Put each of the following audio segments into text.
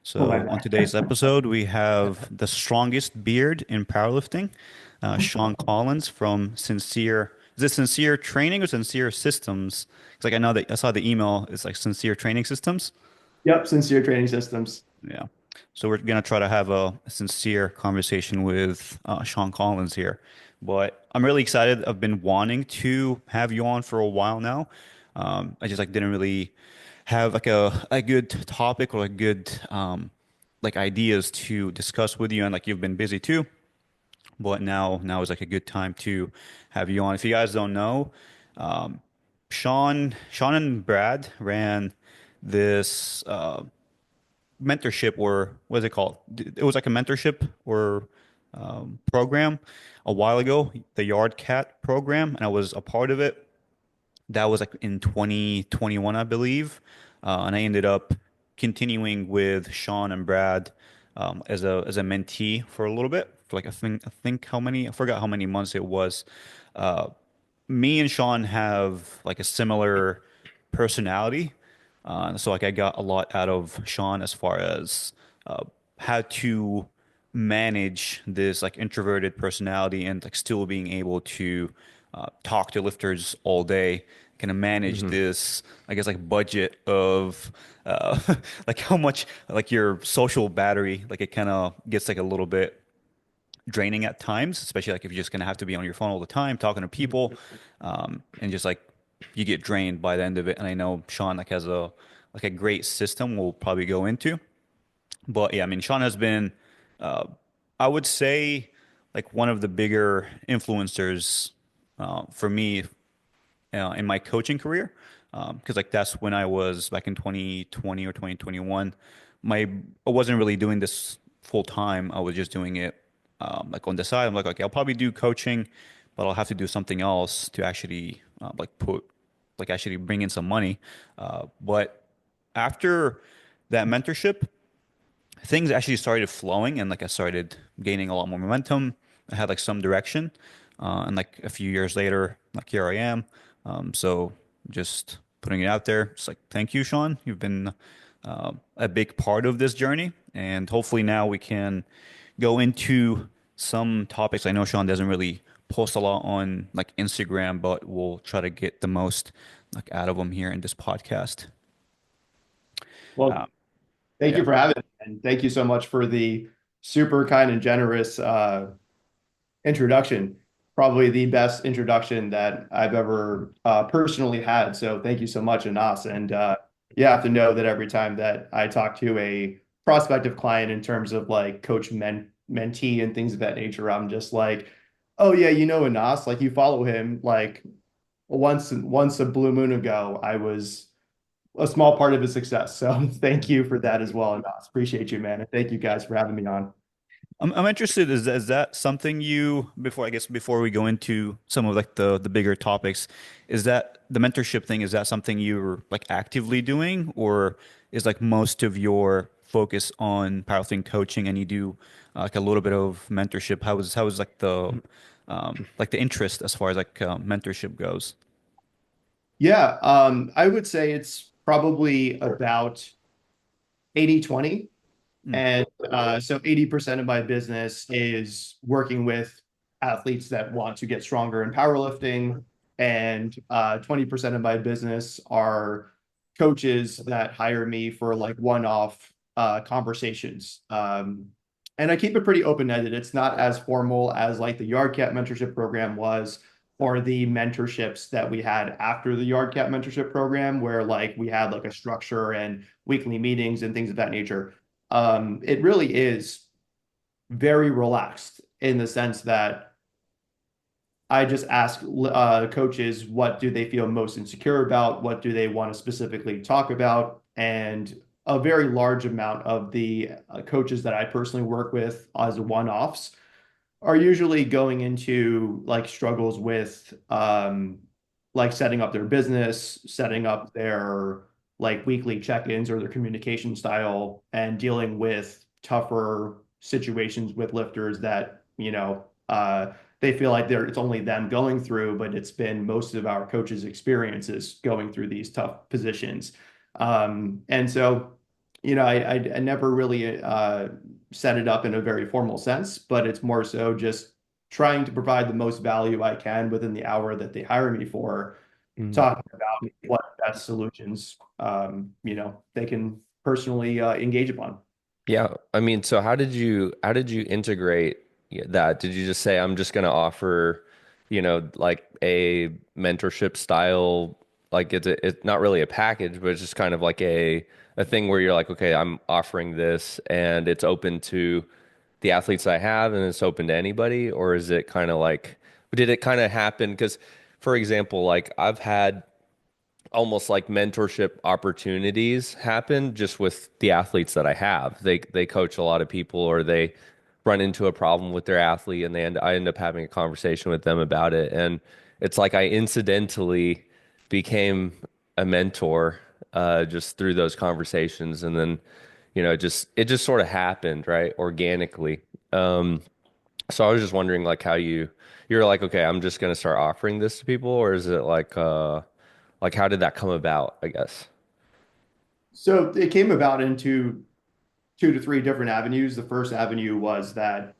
Oh my So, on God. today's episode, we have the strongest beard in powerlifting, Sean Collins from Sincere. Is it Sincere Training or Sincere Systems? It's like I know that I saw the email. It's like Sincere Training Systems. Yep, Sincere Training Systems. Yeah. So we're gonna try to have a sincere conversation with Sean Collins here. But I'm really excited. I've been wanting to have you on for a while now. I just like didn't really have like a good topic or a good like ideas to discuss with you, and like you've been busy too. But now is like a good time to have you on. If you guys don't know, um, Sean and Brad ran this mentorship, or what is it called? It was like a mentorship or program a while ago, the Yard Cat program, and I was a part of it. That was like in 2021, I believe. And I ended up continuing with Sean and Brad as a mentee for a little bit. For like I think how many, I forgot how many months it was. Uh, Me and Sean have like a similar personality. So like I got a lot out of Sean as far as uh, how to manage this like introverted personality and like still being able to talk to lifters all day, kind of manage Hmm. this, I guess, like budget of uh, like how much like your social battery, like it kind of gets like a little bit draining at times, especially like if you're just gonna have to be on your phone all the time talking to people, and just like you get drained by the end of it. And I know Sean like has a great system we'll probably go into. But yeah, I mean Sean has been, uh, I would say, like one of the bigger influencers for me in my coaching career. Because like that's when I was back in 2020 or 2021. I wasn't really doing this full time. I was just doing it like on the side. I'm like, okay, I'll probably do coaching, but I'll have to do something else to actually like actually bring in some money. But after that mentorship, things actually started flowing, and like I started gaining a lot more momentum. I had like some direction, and like a few years later, like here I am. So just putting it out there. It's like, thank you, Sean. You've been a big part of this journey, and hopefully now we can go into some topics. I know Sean doesn't really post a lot on like Instagram, but we'll try to get the most like out of him here in this podcast. Well, Uh, thank yeah. you for having me, and thank you so much for the super kind and generous introduction. Probably the best introduction that I've ever personally had. So thank you so much, Anas. And you have to know that every time that I talk to a prospective client in terms of like coach mentee and things of that nature, I'm just like, oh yeah, you know Anas, like you follow him. Like once a blue moon ago, I was a small part of his success. So thank you for that as well, Anas. Appreciate you, man. And thank you guys for having me on. I'm interested. Is that something you, before I guess before we go into some of like the bigger topics, is that the mentorship thing? Is that something you're like actively doing, or is like most of your focus on powerlifting coaching, and you do like a little bit of mentorship? How is like the interest as far as like mentorship goes? Yeah, I would say it's probably about 80/20. Mm. And so 80% of my business is working with athletes that want to get stronger in powerlifting. And 20% of my business are coaches that hire me for like one-off conversations. And I keep it pretty open-ended. It's not as formal as like the YardCat mentorship program was, or the mentorships that we had after the YardCat mentorship program, where like we had like a structure and weekly meetings and things of that nature. It really is very relaxed in the sense that I just ask coaches what do they feel most insecure about, what do they want to specifically talk about, and a very large amount of the coaches that I personally work with as one-offs are usually going into like struggles with like setting up their business, setting up their like weekly check-ins or their communication style and dealing with tougher situations with lifters that, they feel like it's only them going through, but it's been most of our coaches' experiences going through these tough positions. And so I never really set it up in a very formal sense, but it's more so just trying to provide the most value I can within the hour that they hire me for, Mhm. talking about what best solutions, they can personally engage upon. Yeah, I mean, so how did you integrate that? Did you just say I'm just going to offer, like a mentorship style, like it's not really a package, but it's just kind of like a thing where you're like, okay, I'm offering this and it's open to the athletes I have and it's open to anybody, or is it kind of like, did it kind of happen? Because, for example, like I've had almost like mentorship opportunities happen just with the athletes that I have. They coach a lot of people or they run into a problem with their athlete and I end up having a conversation with them about it. And it's like I incidentally became a mentor just through those conversations. And then, it just sort of happened, right? Organically. So I was just wondering like how you're like, okay, I'm just gonna start offering this to people, or is it like how did that come about, I guess? So it came about into two to three different avenues. The first avenue was that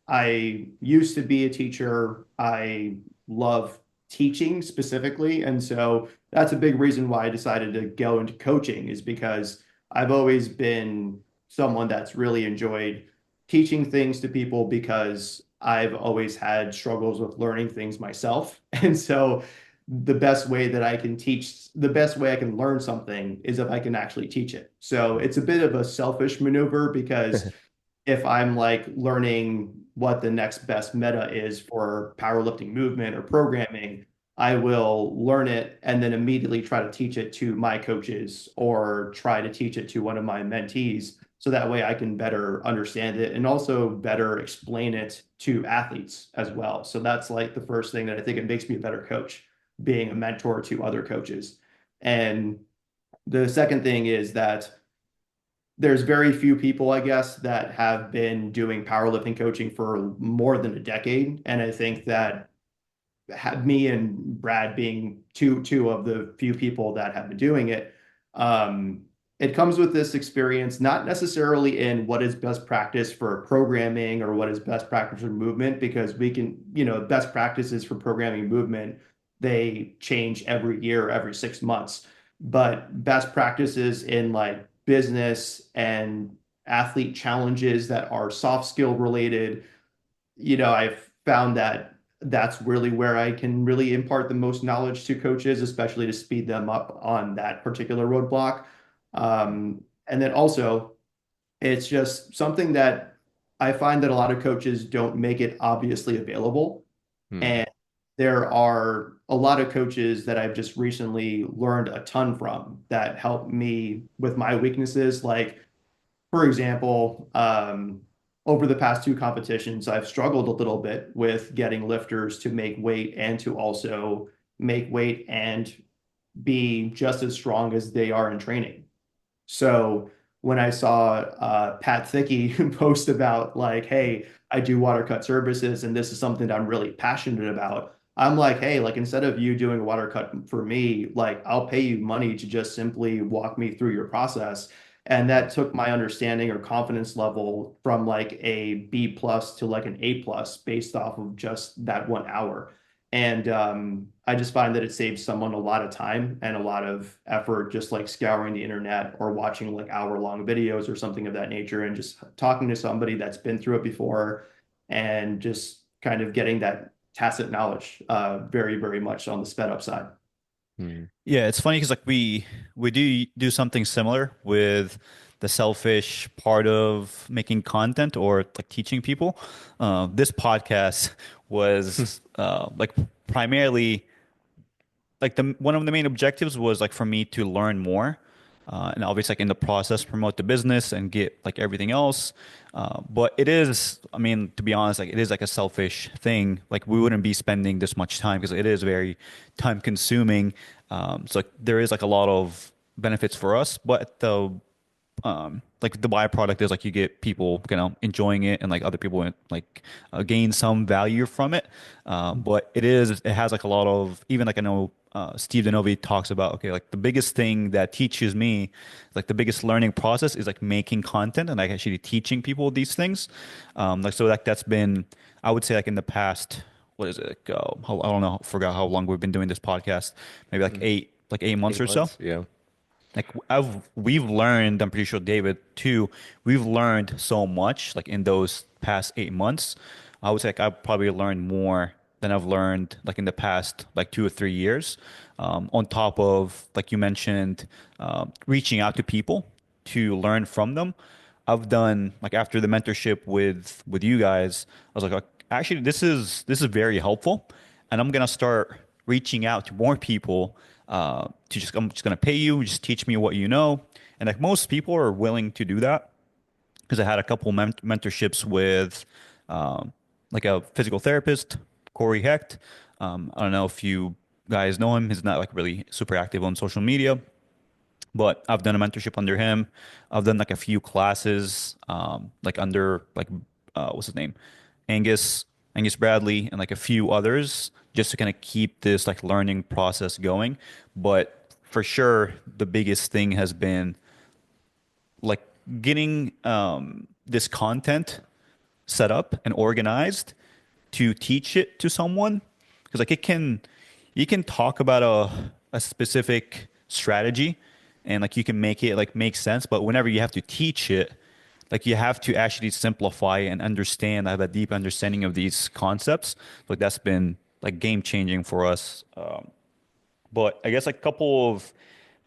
I used to be a teacher. I love teaching specifically. And so that's a big reason why I decided to go into coaching, is because I've always been someone that's really enjoyed teaching things to people, because I've always had struggles with learning things myself. And so the best way I can learn something is if I can actually teach it. So it's a bit of a selfish maneuver, because if I'm like learning what the next best meta is for powerlifting movement or programming, I will learn it and then immediately try to teach it to my coaches or try to teach it to one of my mentees. So that way I can better understand it and also better explain it to athletes as well. So that's like the first thing that I think it makes me a better coach, being a mentor to other coaches. And the second thing is that there's very few people, I guess, that have been doing powerlifting coaching for more than a decade. And I think that me and Brad being two of the few people that have been doing it, um, it comes with this experience, not necessarily in what is best practice for programming or what is best practice for movement, because we can, best practices for programming movement, they change every year, every 6 months. But best practices in like business and athlete challenges that are soft skill related, I've found that that's really where I can really impart the most knowledge to coaches, especially to speed them up on that particular roadblock. And then also, it's just something that I find that a lot of coaches don't make it obviously available. Hmm. And there are a lot of coaches that I've just recently learned a ton from that help me with my weaknesses. Like, for example, over the past two competitions, I've struggled a little bit with getting lifters to make weight and to also make weight and be just as strong as they are in training. So when I saw Pat Thicky post about like, hey, I do water cut services and this is something that I'm really passionate about, I'm like, hey, like instead of you doing a water cut for me, like I'll pay you money to just simply walk me through your process. And that took my understanding or confidence level from like a B plus to like an A plus based off of just that 1 hour. And I just find that it saves someone a lot of time and a lot of effort, just like scouring the internet or watching like hour-long videos or something of that nature, and just talking to somebody that's been through it before and just kind of getting that tacit knowledge very, very much on the sped up side. Hmm. Yeah, it's funny because like we do something similar with the selfish part of making content or like teaching people. This podcast was like primarily like the one of the main objectives was like for me to learn more, and obviously like in the process promote the business and get like everything else. But it is, I mean, to be honest, like it is like a selfish thing. Like we wouldn't be spending this much time because it is very time consuming. So like, there is like a lot of benefits for us, but the like the byproduct is like you get people enjoying it and like other people like gain some value from it, but it has like a lot of, even like I know Steve Denovi talks about, okay, like the biggest thing that teaches me, like the biggest learning process is like making content and like actually teaching people these things. Like so like that's been, I would say like in the past, what is it? Like, I don't know, forgot how long we've been doing this podcast. Maybe Mm. like 8 months 8 or so. months. Yeah. Like we've learned, I'm pretty sure David too, we've learned so much like in those past 8 months. I would say like I've probably learned more than I've learned like in the past like 2 or 3 years. On top of like you mentioned, reaching out to people to learn from them. I've done like after the mentorship with you guys, I was like, actually this is very helpful, and I'm gonna start reaching out to more people to just I'm just gonna pay you, just teach me what you know, and like most people are willing to do that because I had a couple mentorships with um, like a physical therapist, Corey Hecht. I don't know if you guys know him. He's not like really super active on social media, but I've done a mentorship under him. I've done like a few classes, like under like what's his name, Angus Bradley, and like a few others, just to kind of keep this like learning process going. But for sure, the biggest thing has been like getting this content set up and organized to teach it to someone because like it can you can talk about a specific strategy and like you can make it like make sense, but whenever you have to teach it, like you have to actually simplify and understand, have a deep understanding of these concepts. Like that's been like game changing for us. But I guess like a couple of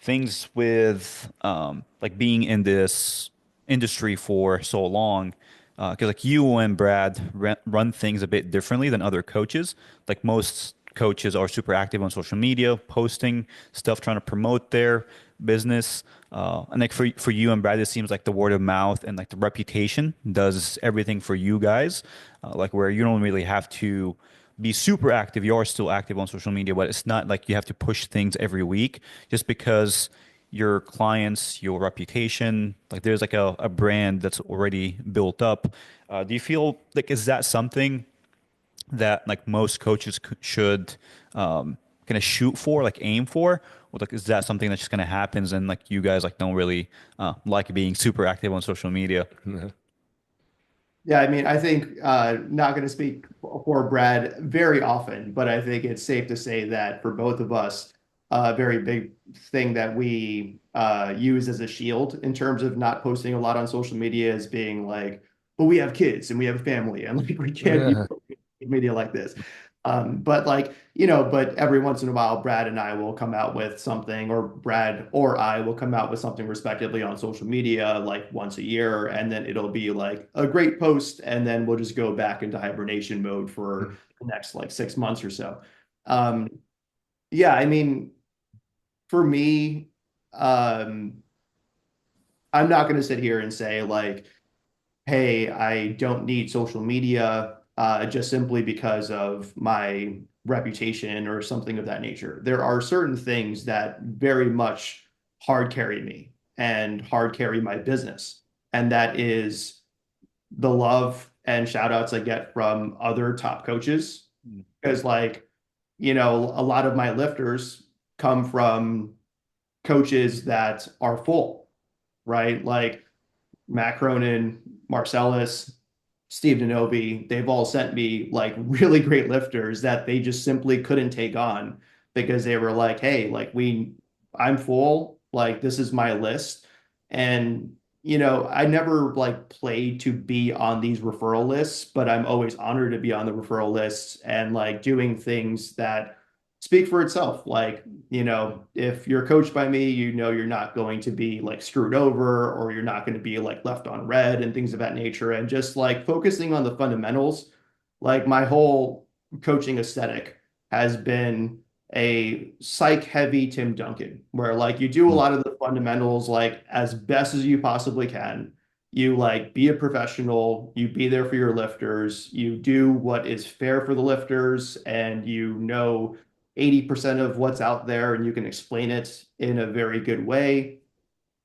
things with like being in this industry for so long, because like you and Brad run things a bit differently than other coaches. Like most coaches are super active on social media, posting stuff, trying to promote their business. And like for you and Brad, it seems like the word of mouth and like the reputation does everything for you guys. Like where you don't really have to be super active. You are still active on social media, but it's not like you have to push things every week just because your clients, your reputation, like there's like a brand that's already built up. Do you feel like is that something that like most coaches should kind of shoot for, like aim for? Or like is that something that just kind of happens and like you guys like don't really like being super active on social media? Yeah, I mean, I think not going to speak for Brad very often, but I think it's safe to say that for both of us, a very big thing that we use as a shield in terms of not posting a lot on social media is being like, well, we have kids and we have a family and like we can't be Yeah. media like this. But like, but every once in a while, Brad and I will come out with something, or Brad or I will come out with something respectively on social media like once a year, and then it'll be like a great post, and then we'll just go back into hibernation mode for the next like 6 months or so. Um, yeah, I mean, for me, um, I'm not going to sit here and say like, hey, I don't need social media just simply because of my reputation or something of that nature. There are certain things that very much hard carry me and hard carry my business. And that is the love and shout outs I get from other top coaches. Mm. Because, like, a lot of my lifters come from coaches that are full, right? Like, Matt Cronin, Marcellus, Steve Denovi, they've all sent me like really great lifters that they just simply couldn't take on because they were like, hey, like I'm full, like this is my list. And I never like played to be on these referral lists, but I'm always honored to be on the referral lists and like doing things that speak for itself. Like, if you're coached by me, you're not going to be like screwed over or you're not going to be like left on red and things of that nature. And just like focusing on the fundamentals, like my whole coaching aesthetic has been a psych heavy Tim Duncan, where like you do a lot of the fundamentals like as best as you possibly can. You like be a professional, you be there for your lifters, you do what is fair for the lifters, and 80% of what's out there and you can explain it in a very good way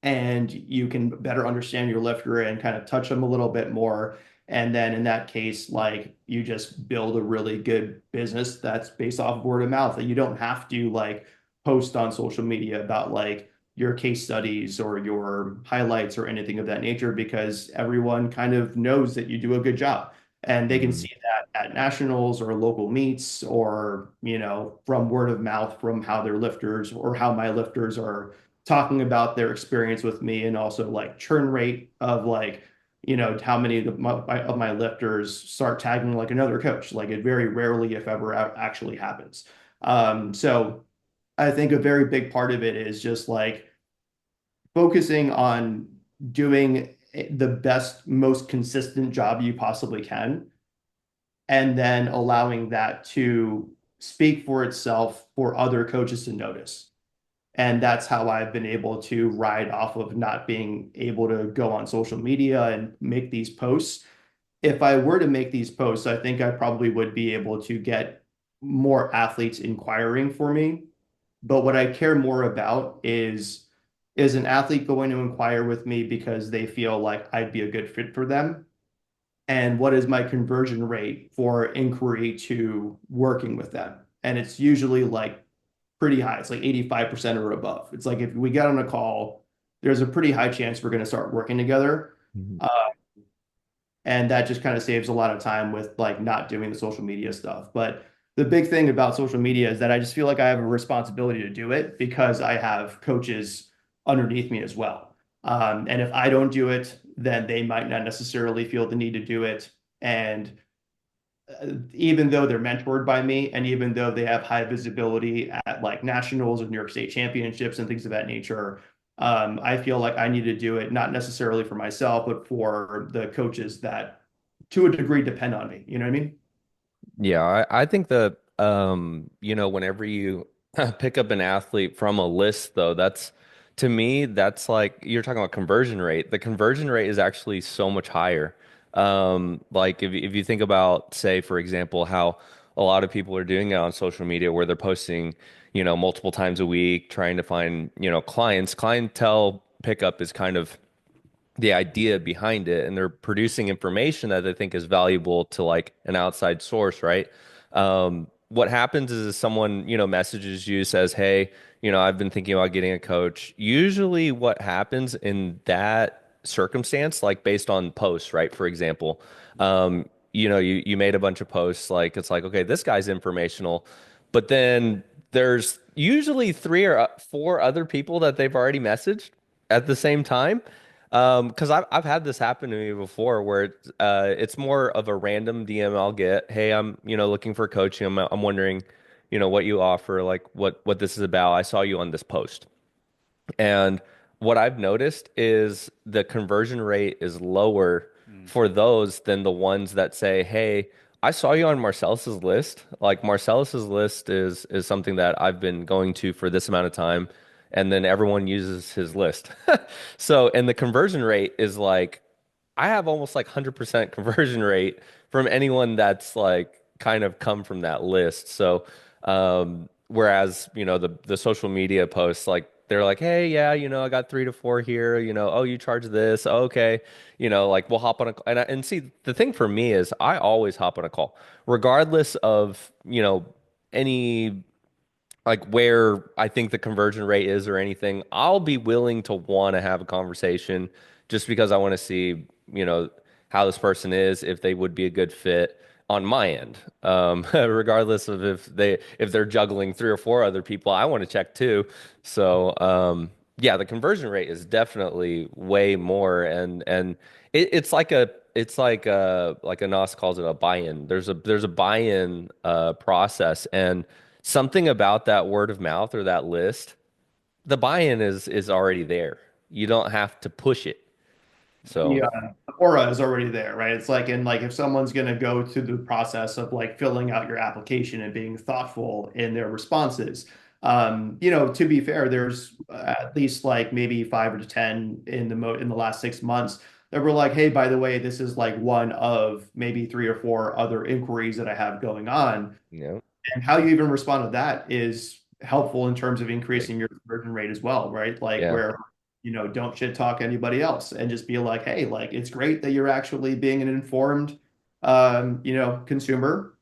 and you can better understand your lifter and kind of touch them a little bit more And then in that case, like you just build a really good business that's based off word of mouth, that you don't have to like post on social media about like your case studies or your highlights or anything of that nature, because everyone kind of knows that you do a good job. And they can Mm. see that at nationals or local meets, or, you know, from word of mouth, from how their lifters or how my lifters are talking about their experience with me, and also like churn rate of like, you know, how many of my lifters start tagging like another coach. Like it very rarely, if ever, actually happens. So I think a very big part of it is just like focusing on doing the best, most consistent job you possibly can, and then allowing that to speak for itself for other coaches to notice. And that's how I've been able to ride off of not being able to go on social media and make these posts. If I were to make these posts, I think I probably would be able to get more athletes inquiring for me. But what I care more about is an athlete going to inquire with me because they feel like I'd be a good fit for them? And what is my conversion rate for inquiry to working with them? And it's usually like pretty high. It's like 85% or above. It's like if we get on a call, there's a pretty high chance we're going to start working together. Mhm. Uh, and that just kind of saves a lot of time with like not doing the social media stuff. But the big thing about social media is that I just feel like I have a responsibility to do it because I have coaches underneath me as well. And if I don't do it, then they might not necessarily feel the need to do it. And even though they're mentored by me, and even though they have high visibility at like nationals or New York State championships and things of that nature, I feel like I need to do it not necessarily for myself, but for the coaches that to a degree depend on me. You know what I mean? Yeah, I think that you know, whenever you pick up an athlete from a list though, that's to me, that's like you're talking about conversion rate. The conversion rate is actually so much higher. Like if you think about, say, for example, how a lot of people are doing it on social media where they're posting, you know, multiple times a week, trying to find, you know, clients. Clientele pickup is kind of the idea behind it, and they're producing information that they think is valuable to like an outside source, right? What happens is someone, you know, messages you, says, hey, you know, I've been thinking about getting a coach. Usually what happens in that circumstance, like based on posts, right? For example, you know, you made a bunch of posts, like it's like, okay, this guy's informational, but then there's usually three or four other people that they've already messaged at the same time. Because I've had this happen to me before where it's more of a random DM I'll get. Hey, I'm, you know, looking for coaching. I'm wondering, you know, what you offer, like what this is about. I saw you on this post. And what I've noticed is the conversion rate is lower Mm. for those than the ones that say, "Hey, I saw you on Marcellus's list." Like Marcellus's list is something that I've been going to for this amount of time, and then everyone uses his list. So, and the conversion rate is like I have almost like 100% conversion rate from anyone that's like kind of come from that list. So, whereas, you know, the social media posts, like they're like, hey, yeah, you know, I got 3 to 4 here, you know, oh, you charge this. Okay. You know, like we'll hop on a, and see, the thing for me is I always hop on a call, regardless of, you know, any like where I think the conversion rate is or anything. I'll be willing to want to have a conversation just because I want to see, you know, how this person is, if they would be a good fit on my end. Regardless of if they're juggling 3 or 4 other people, I want to check too. So yeah, the conversion rate is definitely way more, and it's like Anas calls it a buy-in. There's a buy-in process, and something about that word of mouth or that list, the buy-in is already there. You don't have to push it. So, Yeah, the aura is already there, right? It's like, and like if someone's going to go through the process of like filling out your application and being thoughtful in their responses, you know, to be fair, there's at least like maybe 5 or 10 in in the last 6 months that were like, hey, by the way, this is like one of maybe 3 or 4 other inquiries that I have going on. you know, And how you even respond to that is helpful in terms of like, increasing your conversion rate as well, right? Like yeah. where don't shit talk anybody else and just be like, hey, like it's great that you're actually being an informed, consumer.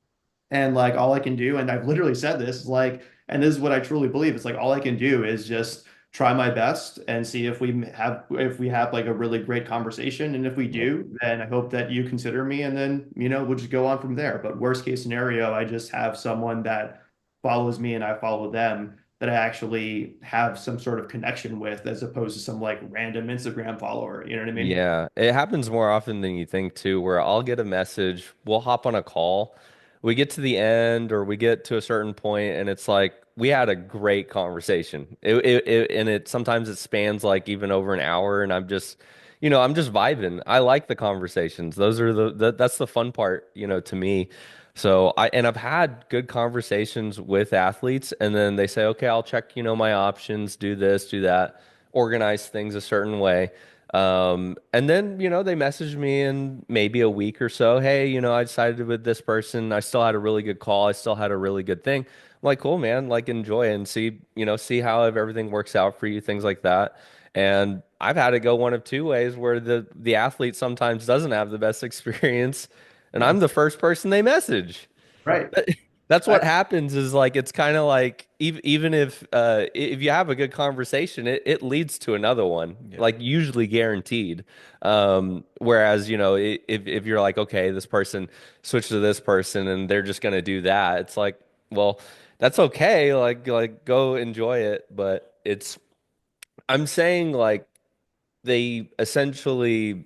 And like all I can do, and I've literally said this, is like, and this is what I truly believe. It's like all I can do is just try my best and see if we have like a really great conversation. And if we Yeah. do, then I hope that you consider me and then, we'll just go on from there. But worst case scenario, I just have someone that follows me and I follow them that I actually have some sort of connection with as opposed to some like random Instagram follower. You know what I mean? Yeah, it happens more often than you think too, where I'll get a message, we'll hop on a call, we get to the end or we get to a certain point, and it's like we had a great conversation. And it sometimes it spans like even over an hour, and I'm just vibing. I like the conversations. Those are that's the fun part, to me. So I've had good conversations with athletes, and then they say, okay, I'll check, my options, do this, do that, organize things a certain way. And then, they messaged me in maybe a week or so. Hey, I decided with this person. I still had a really good call. I still had a really good thing. I'm like, cool, man. Like, enjoy it and see how if everything works out for you, things like that. And I've had it go one of two ways where the athlete sometimes doesn't have the best experience, and Yeah. I'm the first person they message. Right. That's I, what happens is like it's kind of like even if you have a good conversation, it leads to another one, Yeah. like usually guaranteed. Whereas, if you're like, okay, this person switched to this person and they're just gonna do that, it's like, well, that's okay. Like go enjoy it. But I'm saying like they essentially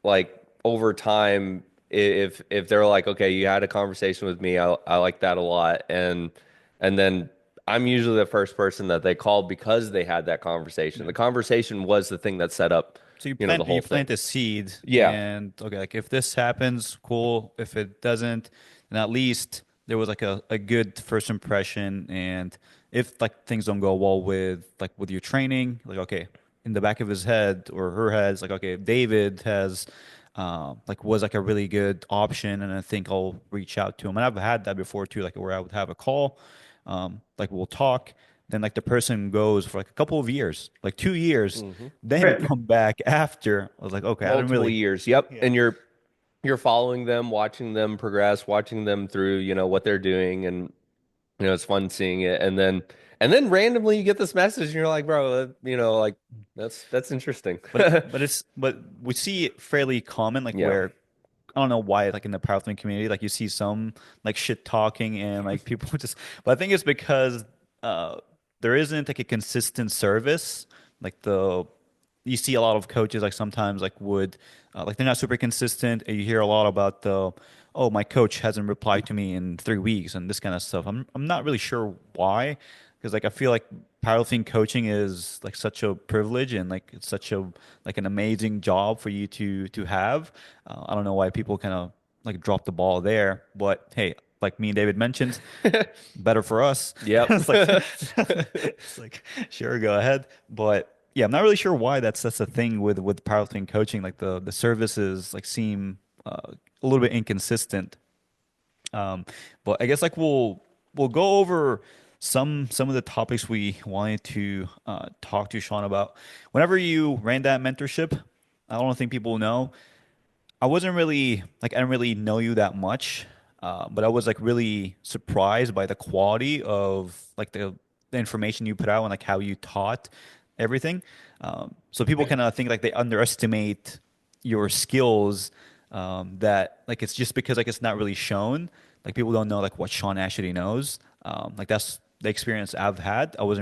like over time if they're like okay you had a conversation with me I like that a lot and then I'm usually the first person that they call because they had that conversation. Yeah. The conversation was the thing that set up So you the plant whole you thing. plant a seed, Yeah. and okay, like if this happens, cool. If it doesn't, then at least there was like a good first impression. And if like things don't go well with your training, like okay, in the back of his head or her head, it's like okay, David has like was like a really good option, and I think I'll reach out to him. And I've had that before too, like where I would have a call, like we'll talk. Then like the person goes for like a couple of years, like 2 years, Hmm. then right. come back after. I was like, okay, I didn't Multiple really. years. Yep. Yeah. And you're following them, watching them progress, watching them through, what they're doing, and it's fun seeing it. And then randomly you get this message and you're like, bro, like that's interesting. But we see it fairly common, like Yeah. where I don't know why, like in the powerlifting community, like you see some like shit talking and like people just. But I think it's because uh there isn't like a consistent service. Like the you see a lot of coaches like sometimes like would like they're not super consistent, and you hear a lot about the oh my coach hasn't replied to me in 3 weeks and this kind of stuff. I'm not really sure why, because like I feel like powerlifting coaching is like such a privilege and like it's such a like an amazing job for you to have. I don't know why people kind of like drop the ball there, but hey, like me and David mentioned, better for us. Yep. It's like it's like sure, go ahead. But yeah, I'm not really sure why that's a thing with powerlifting coaching. Like the services like seem a little bit inconsistent. Um, but I guess like we'll go over some of the topics we wanted to talk to Sean about. Whenever you ran that mentorship, I don't think people know. I wasn't really like I didn't really know you that much, but I was like really surprised by the quality of like the information you put out and like how you taught everything. So people kind of think like they underestimate your skills. That like it's just because like it's not really shown. Like people don't know like what Sean actually knows. Like that's the experience I've had. I was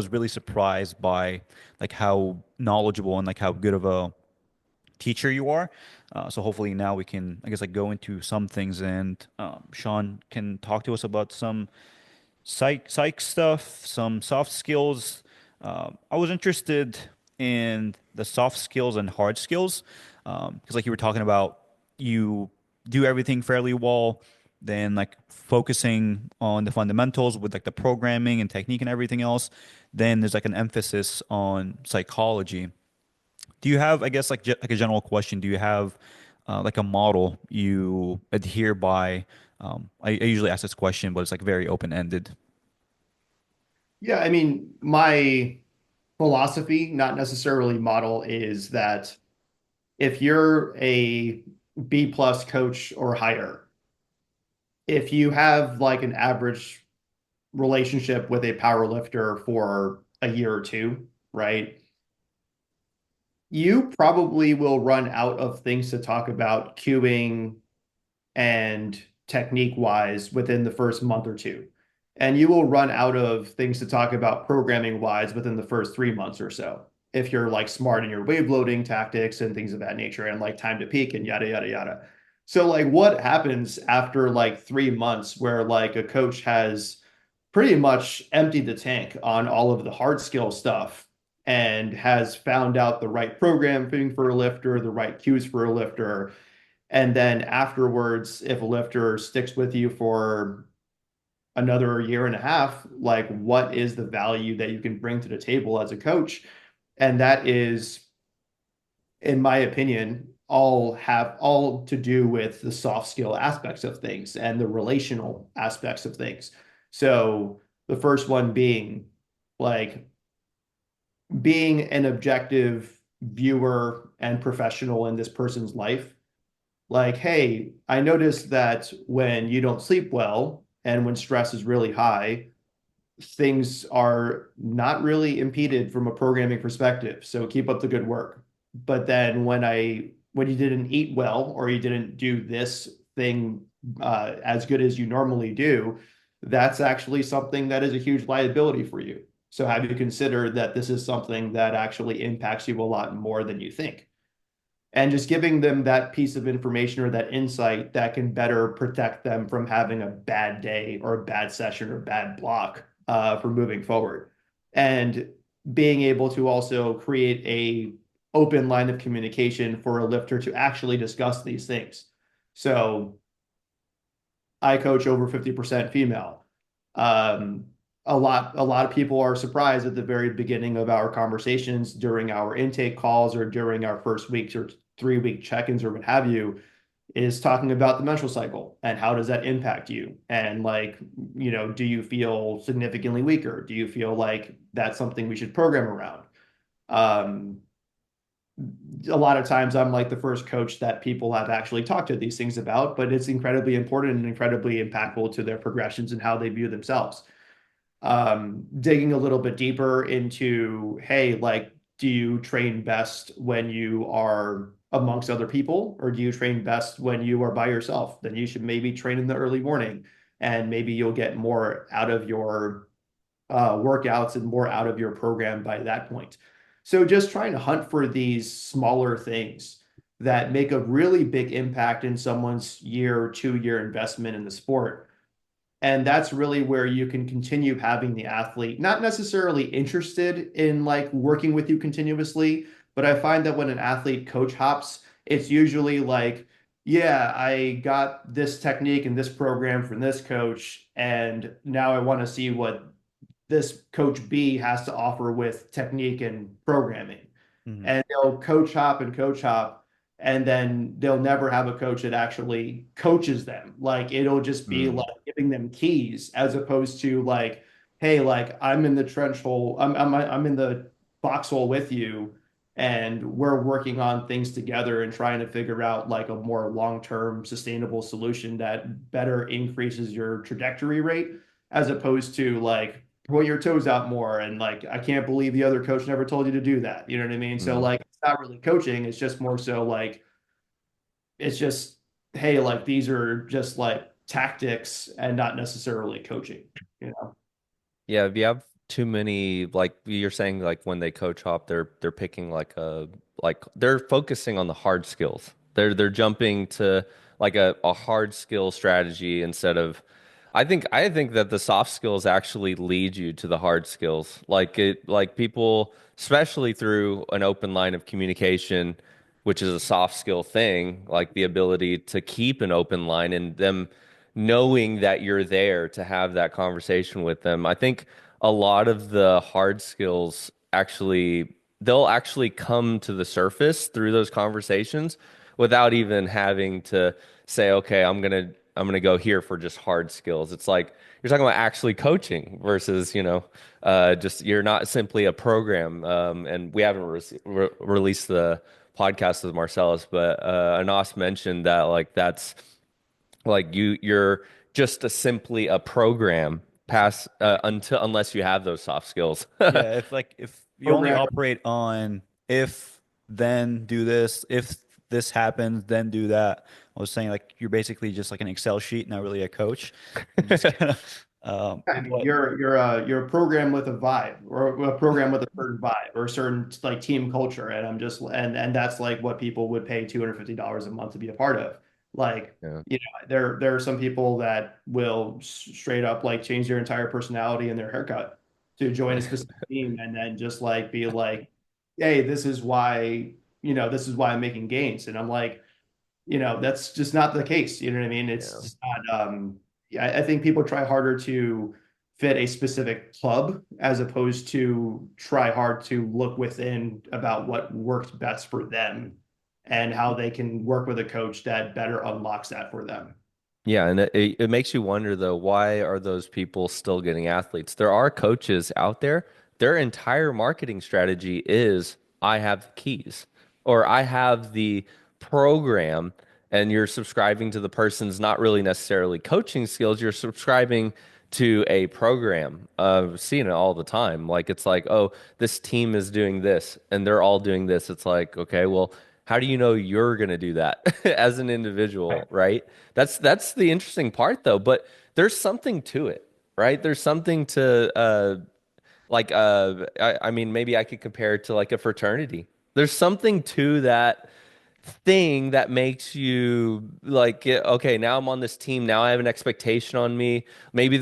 really surprised by like how knowledgeable and like how good of a teacher you are. So hopefully now we can, I guess, like go into some things, and Sean can talk to us about some psych stuff, some soft skills. I was interested in the soft skills and hard skills because, like you were talking about, you do everything fairly well. Then, like focusing on the fundamentals with like the programming and technique and everything else. Then there's like an emphasis on psychology. Do you have, I guess, like like a general question? Do you have like a model you adhere by? I usually ask this question, but it's like very open ended. Yeah, I mean, my philosophy, not necessarily model, is that if you're a B plus coach or higher, if you have like an average relationship with a power lifter for a year or two, right? You probably will run out of things to talk about cueing and technique wise within the first month or two. And you will run out of things to talk about programming wise within the first 3 months or so. If you're like smart in your wave loading tactics and things of that nature and like time to peak and yada, yada, yada. So, like, what happens after like 3 months where like a coach has pretty much emptied the tank on all of the hard skill stuff and has found out the right programming for a lifter, the right cues for a lifter, and then afterwards, if a lifter sticks with you for another year and a half, like what is the value that you can bring to the table as a coach? And that is, in my opinion, all to do with the soft skill aspects of things and the relational aspects of things. So the first one being like being an objective viewer and professional in this person's life. Like, hey, I noticed that when you don't sleep well and when stress is really high, things are not really impeded from a programming perspective. So keep up the good work. But then when you didn't eat well or you didn't do this thing as good as you normally do, that's actually something that is a huge liability for you. So have you considered that this is something that actually impacts you a lot more than you think? And just giving them that piece of information or that insight that can better protect them from having a bad day or a bad session or bad block for moving forward. And being able to also create a open line of communication for a lifter to actually discuss these things. So I coach over 50% female. Um, a lot of people are surprised at the very beginning of our conversations during our intake calls or during our first weeks or 3 week check-ins or what have you, is talking about the menstrual cycle and how does that impact you? And like, do you feel significantly weaker? Do you feel like that's something we should program around? Um, a lot of times I'm like the first coach that people have actually talked to these things about, but it's incredibly important and incredibly impactful to their progressions and how they view themselves. Digging a little bit deeper into, hey, like, do you train best when you are amongst other people, or do you train best when you are by yourself? Then you should maybe train in the early morning, and maybe you'll get more out of your workouts and more out of your program by that point. So just trying to hunt for these smaller things that make a really big impact in someone's year or 2 year investment in the sport. And that's really where you can continue having the athlete not necessarily interested in like working with you continuously, but I find that when an athlete coach hops, it's usually like, yeah, I got this technique and this program from this coach, and now I want to see what this coach B has to offer with technique and programming. Mhm. And they'll coach hop, and then they'll never have a coach that actually coaches them. Like it'll just be Mm. like giving them keys as opposed to like, hey, like I'm in the trench hole, I'm in the foxhole with you, and we're working on things together and trying to figure out like a more long-term sustainable solution that better increases your trajectory rate as opposed to like pull your toes out more and like I can't believe the other coach never told you to do that. You know what I mean? So Mm. like it's not really coaching, it's just more so like it's just hey, like these are just like tactics and not necessarily coaching, you know. Yeah, if you have too many, like you're saying, like when they coach hop, they're picking like they're focusing on the hard skills. They're jumping to like a hard skill strategy instead of I think that the soft skills actually lead you to the hard skills. Like people, especially through an open line of communication, which is a soft skill thing, like the ability to keep an open line and them knowing that you're there to have that conversation with them. I think a lot of the hard skills actually they'll actually come to the surface through those conversations without even having to say, okay, I'm gonna I'm gonna go here for just hard skills. It's like you're talking about actually coaching versus, just you're not simply a program. And we haven't released the podcast with Marcellus, but Anas mentioned that like that's like you're just simply a program pass until unless you have those soft skills. Yeah, if you only Programmer. operate on if then do this, if this happens, then do that. I was saying like you're basically just like an Excel sheet, not really a coach. You just kind of I mean, but you're a program with a vibe, or a program with a certain vibe, or a certain like team culture, and and that's like what people would pay $250 a month to be a part of. Like, Yeah. there are some people that will straight up like change their entire personality and their haircut to join a specific team, and then just like be like, hey, this is why I'm making gains, and I'm like, that's just not the case. You know what I mean? It's Yeah. just not, I think people try harder to fit a specific club as opposed to try hard to look within about what works best for them and how they can work with a coach that better unlocks that for them. Yeah, and it makes you wonder though, why are those people still getting athletes? There are coaches out there, their entire marketing strategy is I have the keys or I have the program, and you're subscribing to the person's not really necessarily coaching skills, you're subscribing to a program. Seeing it all the time. Like it's like, oh, this team is doing this and they're all doing this. It's like, okay, well, how do you know you're going to do that as an individual, right? That's the interesting part though, but there's something to it, right? There's something to I mean maybe I could compare it to like a fraternity. There's something to that thing that makes you like okay, now I'm on this team, now I have an expectation on me. Maybe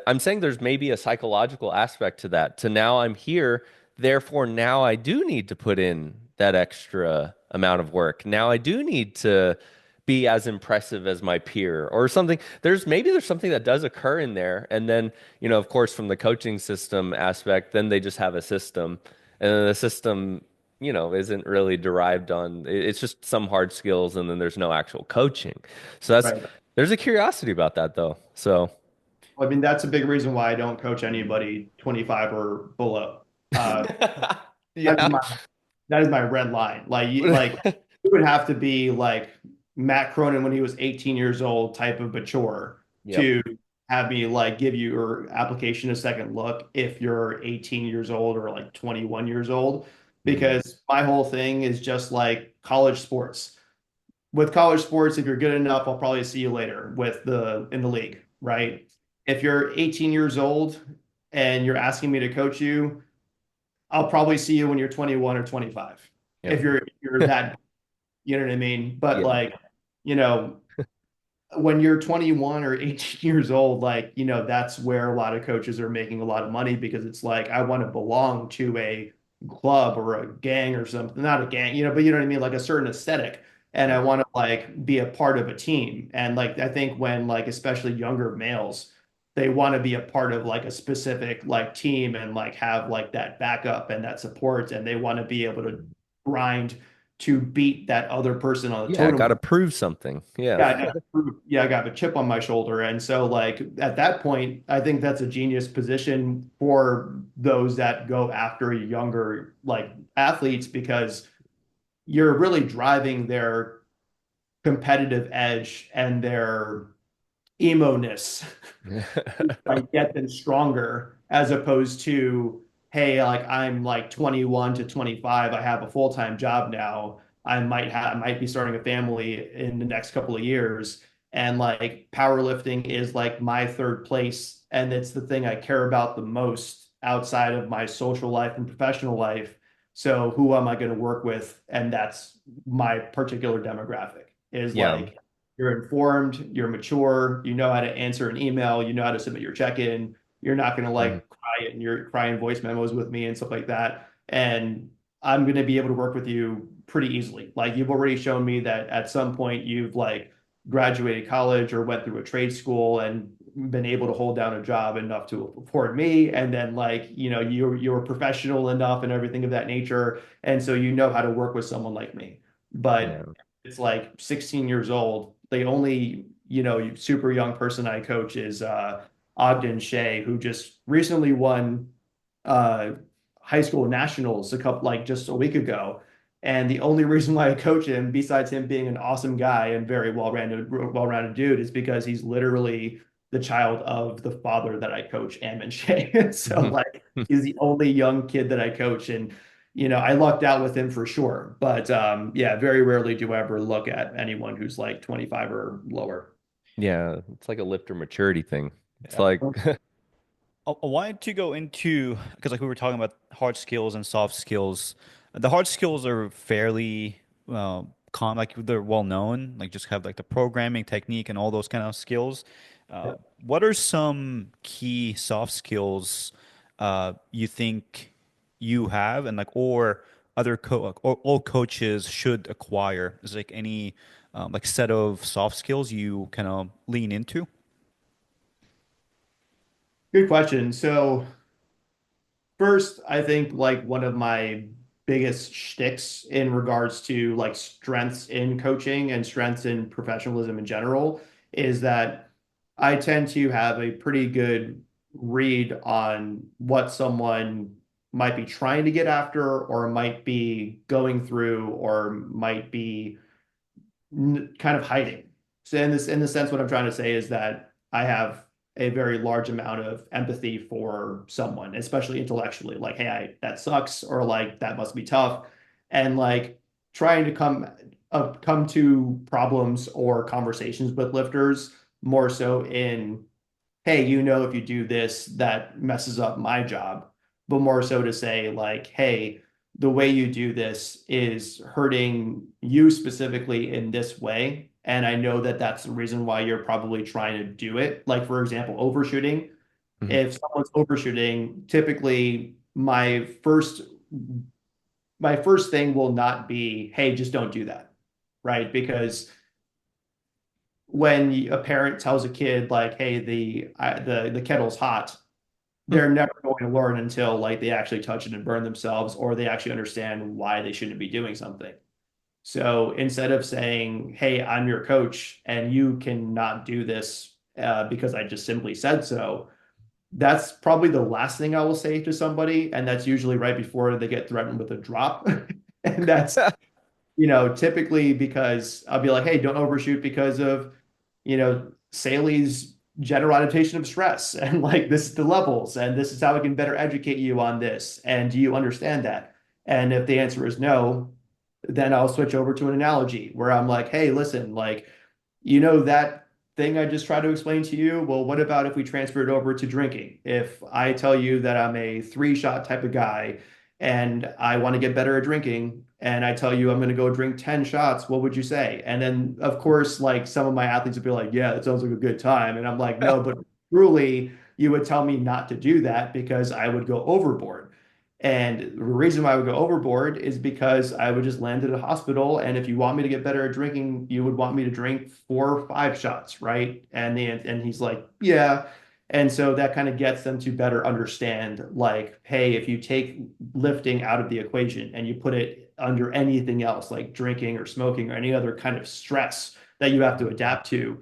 I'm saying there's maybe a psychological aspect to that. To now I'm here, therefore now I do need to put in that extra amount of work. Now I do need to be as impressive as my peer or something. There's something that does occur in there. And then, of course, from the coaching system aspect, then they just have a system. And then the system, isn't really derived on it's just some hard skills and then there's no actual coaching. So Right. there's a curiosity about that though. So I mean, that's a big reason why I don't coach anybody 25 or below. Uh, that is yeah. my that is my red line. Like it would have to be like Matt Cronin when he was 18 years old type of mature Yep. to have me like give your application a second look if you're 18 years old or like 21 years old. Mhm. Because my whole thing is just like college sports. With college sports, if you're good enough, I'll probably see you later in the league, right? If you're 18 years old and you're asking me to coach you, I'll probably see you when you're 21 or 25. If Yep. you're that, you know what I mean? But Yeah. like, you know, when you're 21 or 18 years old, like, that's where a lot of coaches are making a lot of money because it's like, I want to belong to a club or a gang or something, not a gang, but you know what I mean? Like a certain aesthetic. And I Yeah. want to like be a part of a team. And like, I think when like, especially younger males, they want to be a part of like a specific like team and like have like that backup and that support. And they want to be able to grind to beat that other person on the Yeah, totem. got to prove something. Yeah. I got a chip on my shoulder. And so like at that point, I think that's a genius position for those that go after younger like athletes because you're really driving their competitive edge and their emo-ness like get them stronger as opposed to hey like I'm like 21 to 25 I have a full-time job now I might be starting a family in the next couple of years and like powerlifting is like my third place and it's the thing I care about the most outside of my social life and professional life so who am I going to work with and that's my particular demographic is Yeah. like you're informed, you're mature, you know how to answer an email, you know how to submit your check-in. You're not going to Mhm. like cry in your crying voice memos with me and stuff like that. And I'm going to be able to work with you pretty easily. Like you've already shown me that at some point you've like graduated college or went through a trade school and been able to hold down a job enough to afford me. And then like, you're professional enough and everything of that nature. And so you know how to work with someone like me. Yeah. But it's like 16 years old. They only super young person I coach is Ogden Shea, who just recently won uh, high school nationals just a week ago. And the only reason why I coach him, besides him being an awesome guy and very well-rounded dude, is because he's literally the child of the father that I coach, Ammon Shea. So like he's the only young kid that I coach, and I lucked out with him for sure. But yeah, very rarely do I ever look at anyone who's like 25 or lower. Yeah, it's like a lifter maturity thing. It's Yeah. like, I wanted to go into because like we were talking about hard skills and soft skills. The hard skills are fairly like they're well known, like just have like the programming technique and all those kind of skills. Uh, Yeah. what are some key soft skills you think you have and like or other or all coaches should acquire? Is like any like set of soft skills you kind of lean into? Good question. So first, I think like one of my biggest shticks in regards to like strengths in coaching and strengths in professionalism in general is that I tend to have a pretty good read on what someone might be trying to get after or might be going through or might be kind of hiding. So in the sense, what I'm trying to say is that I have a very large amount of empathy for someone, especially intellectually. Like, hey, that sucks, or like that must be tough, and like trying to come to problems or conversations with lifters more so in, hey, if you do this, that messes up my job, but more so to say, like, hey, the way you do this is hurting you specifically in this way. And I know that that's the reason why you're probably trying to do it. Like, for example, overshooting. Mhm. If someone's overshooting, typically my first thing will not be, hey, just don't do that. Right. Because when a parent tells a kid like, "Hey, the kettle's hot," they're never going to learn until like they actually touch it and burn themselves, or they actually understand why they shouldn't be doing something. So instead of saying, "Hey, I'm your coach and you cannot do this because I just simply said so," that's probably the last thing I will say to somebody, and that's usually right before they get threatened with a drop. And that's typically because I'll be like, hey, don't overshoot because of, Saley's general adaptation of stress. And like, this is the levels, and this is how I can better educate you on this. And do you understand that? And if the answer is no, then I'll switch over to an analogy where I'm like, hey, listen, like, that thing I just tried to explain to you? Well, what about if we transfer it over to drinking? If I tell you that I'm a three-shot type of guy and I want to get better at drinking, and I tell you I'm going to go drink 10 shots, what would you say? And then, of course, like some of my athletes would be like, yeah, that sounds like a good time. And I'm like, no, but truly, you would tell me not to do that because I would go overboard. And the reason why I would go overboard is because I would just land at a hospital. And if you want me to get better at drinking, you would want me to drink 4 or 5 shots, right? And he's like, yeah. And so that kind of gets them to better understand, like, hey, if you take lifting out of the equation and you put it under anything else, like drinking or smoking or any other kind of stress that you have to adapt to,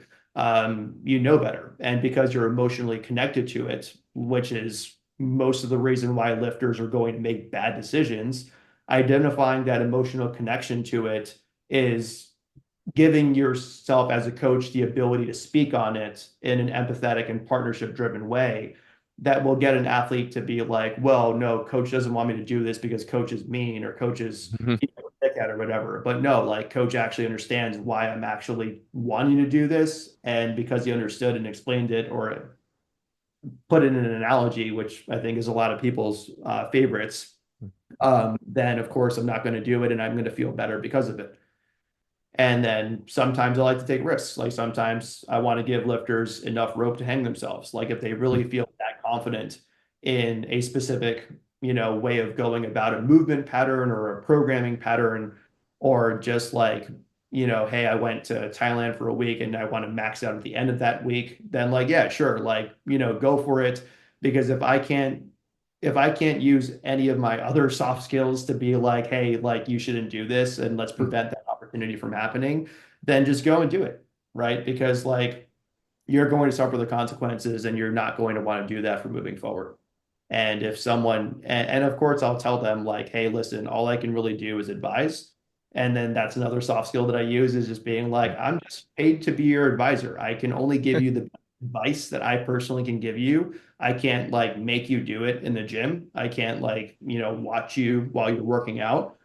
you know better. And because you're emotionally connected to it, which is most of the reason why lifters are going to make bad decisions, identifying that emotional connection to it is giving yourself as a coach the ability to speak on it in an empathetic and partnership driven way that will get an athlete to be like, well, no, coach doesn't want me to do this because coach is mean or coach is a dickhead or whatever. But no, like coach actually understands why I'm actually wanting to do this. And because he understood and explained it or put it in an analogy, which I think is a lot of people's favorites, then of course I'm not going to do it and I'm going to feel better because of it. And then sometimes I like to take risks. Like sometimes I want to give lifters enough rope to hang themselves. Like if they really feel that confident in a specific, way of going about a movement pattern or a programming pattern, or just like, hey, I went to Thailand for a week and I want to max out at the end of that week, then like, yeah, sure. Like, go for it. Because if I can't use any of my other soft skills to be like, hey, like you shouldn't do this and let's prevent that opportunity from happening, then just go and do it. right? Because like you're going to suffer the consequences and you're not going to want to do that for moving forward. And if someone, and of course, I'll tell them, like, hey, listen, all I can really do is advise. And then that's another soft skill that I use is just being like, I'm just paid to be your advisor. I can only give you the advice that I personally can give you. I can't like make you do it in the gym. I can't like, watch you while you're working out.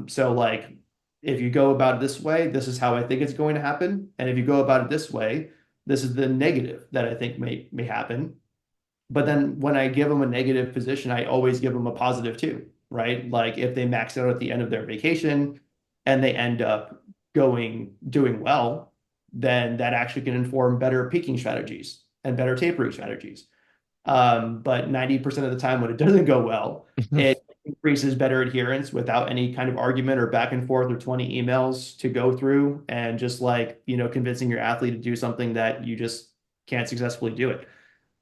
So like if you go about it this way, this is how I think it's going to happen. And if you go about it this way, this is the negative that I think may happen. But then when I give them a negative position, I always give them a positive too, right? Like if they max out at the end of their vacation and they end up doing well, then that actually can inform better peaking strategies and better tapering strategies. But 90% of the time when it doesn't go well, it increases better adherence without any kind of argument or back and forth or 20 emails to go through and just like, convincing your athlete to do something that you just can't successfully do it.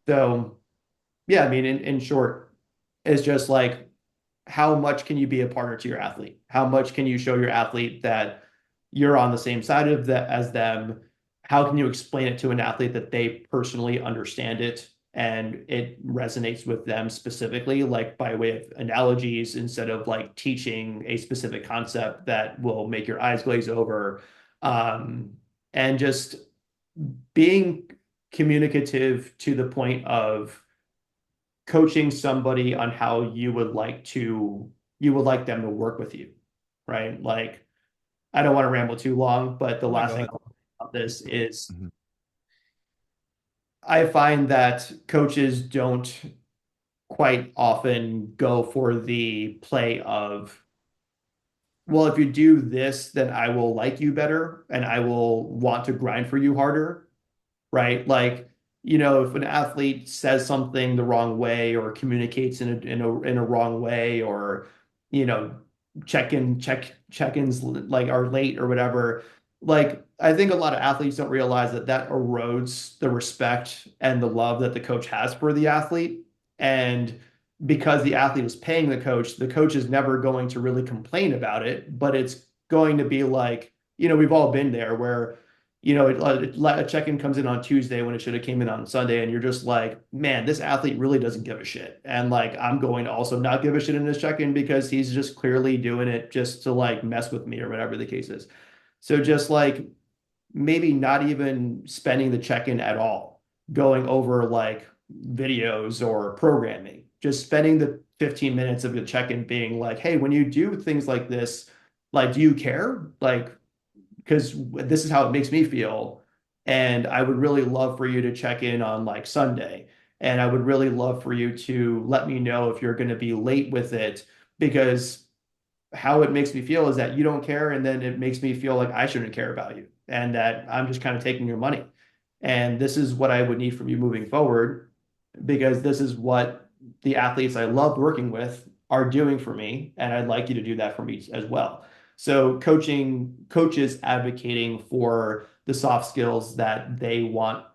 So yeah, I mean, in short, it's just like how much can you be a partner to your athlete? How much can you show your athlete that you're on the same side of that as them? How can you explain it to an athlete that they personally understand it and it resonates with them specifically, like by way of analogies instead of like teaching a specific concept that will make your eyes glaze over. Um, and just being communicative to the point of coaching somebody on how you would like them to work with you, right? Like I don't want to ramble too long, but the No, last go thing ahead. about this is Mhm. I find that coaches don't quite often go for the play of, well, if you do this, then I will like you better and I will want to grind for you harder, right? Like, if an athlete says something the wrong way or communicates in a wrong way or, you know, check-ins like are late or whatever, like I think a lot of athletes don't realize that that erodes the respect and the love that the coach has for the athlete. And because the athlete is paying the coach is never going to really complain about it, but it's going to be like, we've all been there where a check-in comes in on Tuesday when it should have came in on Sunday, and you're just like, man, this athlete really doesn't give a shit. And like, I'm going to also not give a shit in this check-in because he's just clearly doing it just to like mess with me or whatever the case is. So just like maybe not even spending the check-in at all, going over like videos or programming, just spending the 15 minutes of the check-in being like, hey, when you do things like this, like, do you care? Like, because this is how it makes me feel. And I would really love for you to check in on like Sunday. And I would really love for you to let me know if you're going to be late with it because how it makes me feel is that you don't care. And then it makes me feel like I shouldn't care about you and that I'm just kind of taking your money. And this is what I would need from you moving forward because this is what the athletes I love working with are doing for me. And I'd like you to do that for me as well. So coaches advocating for the soft skills that they want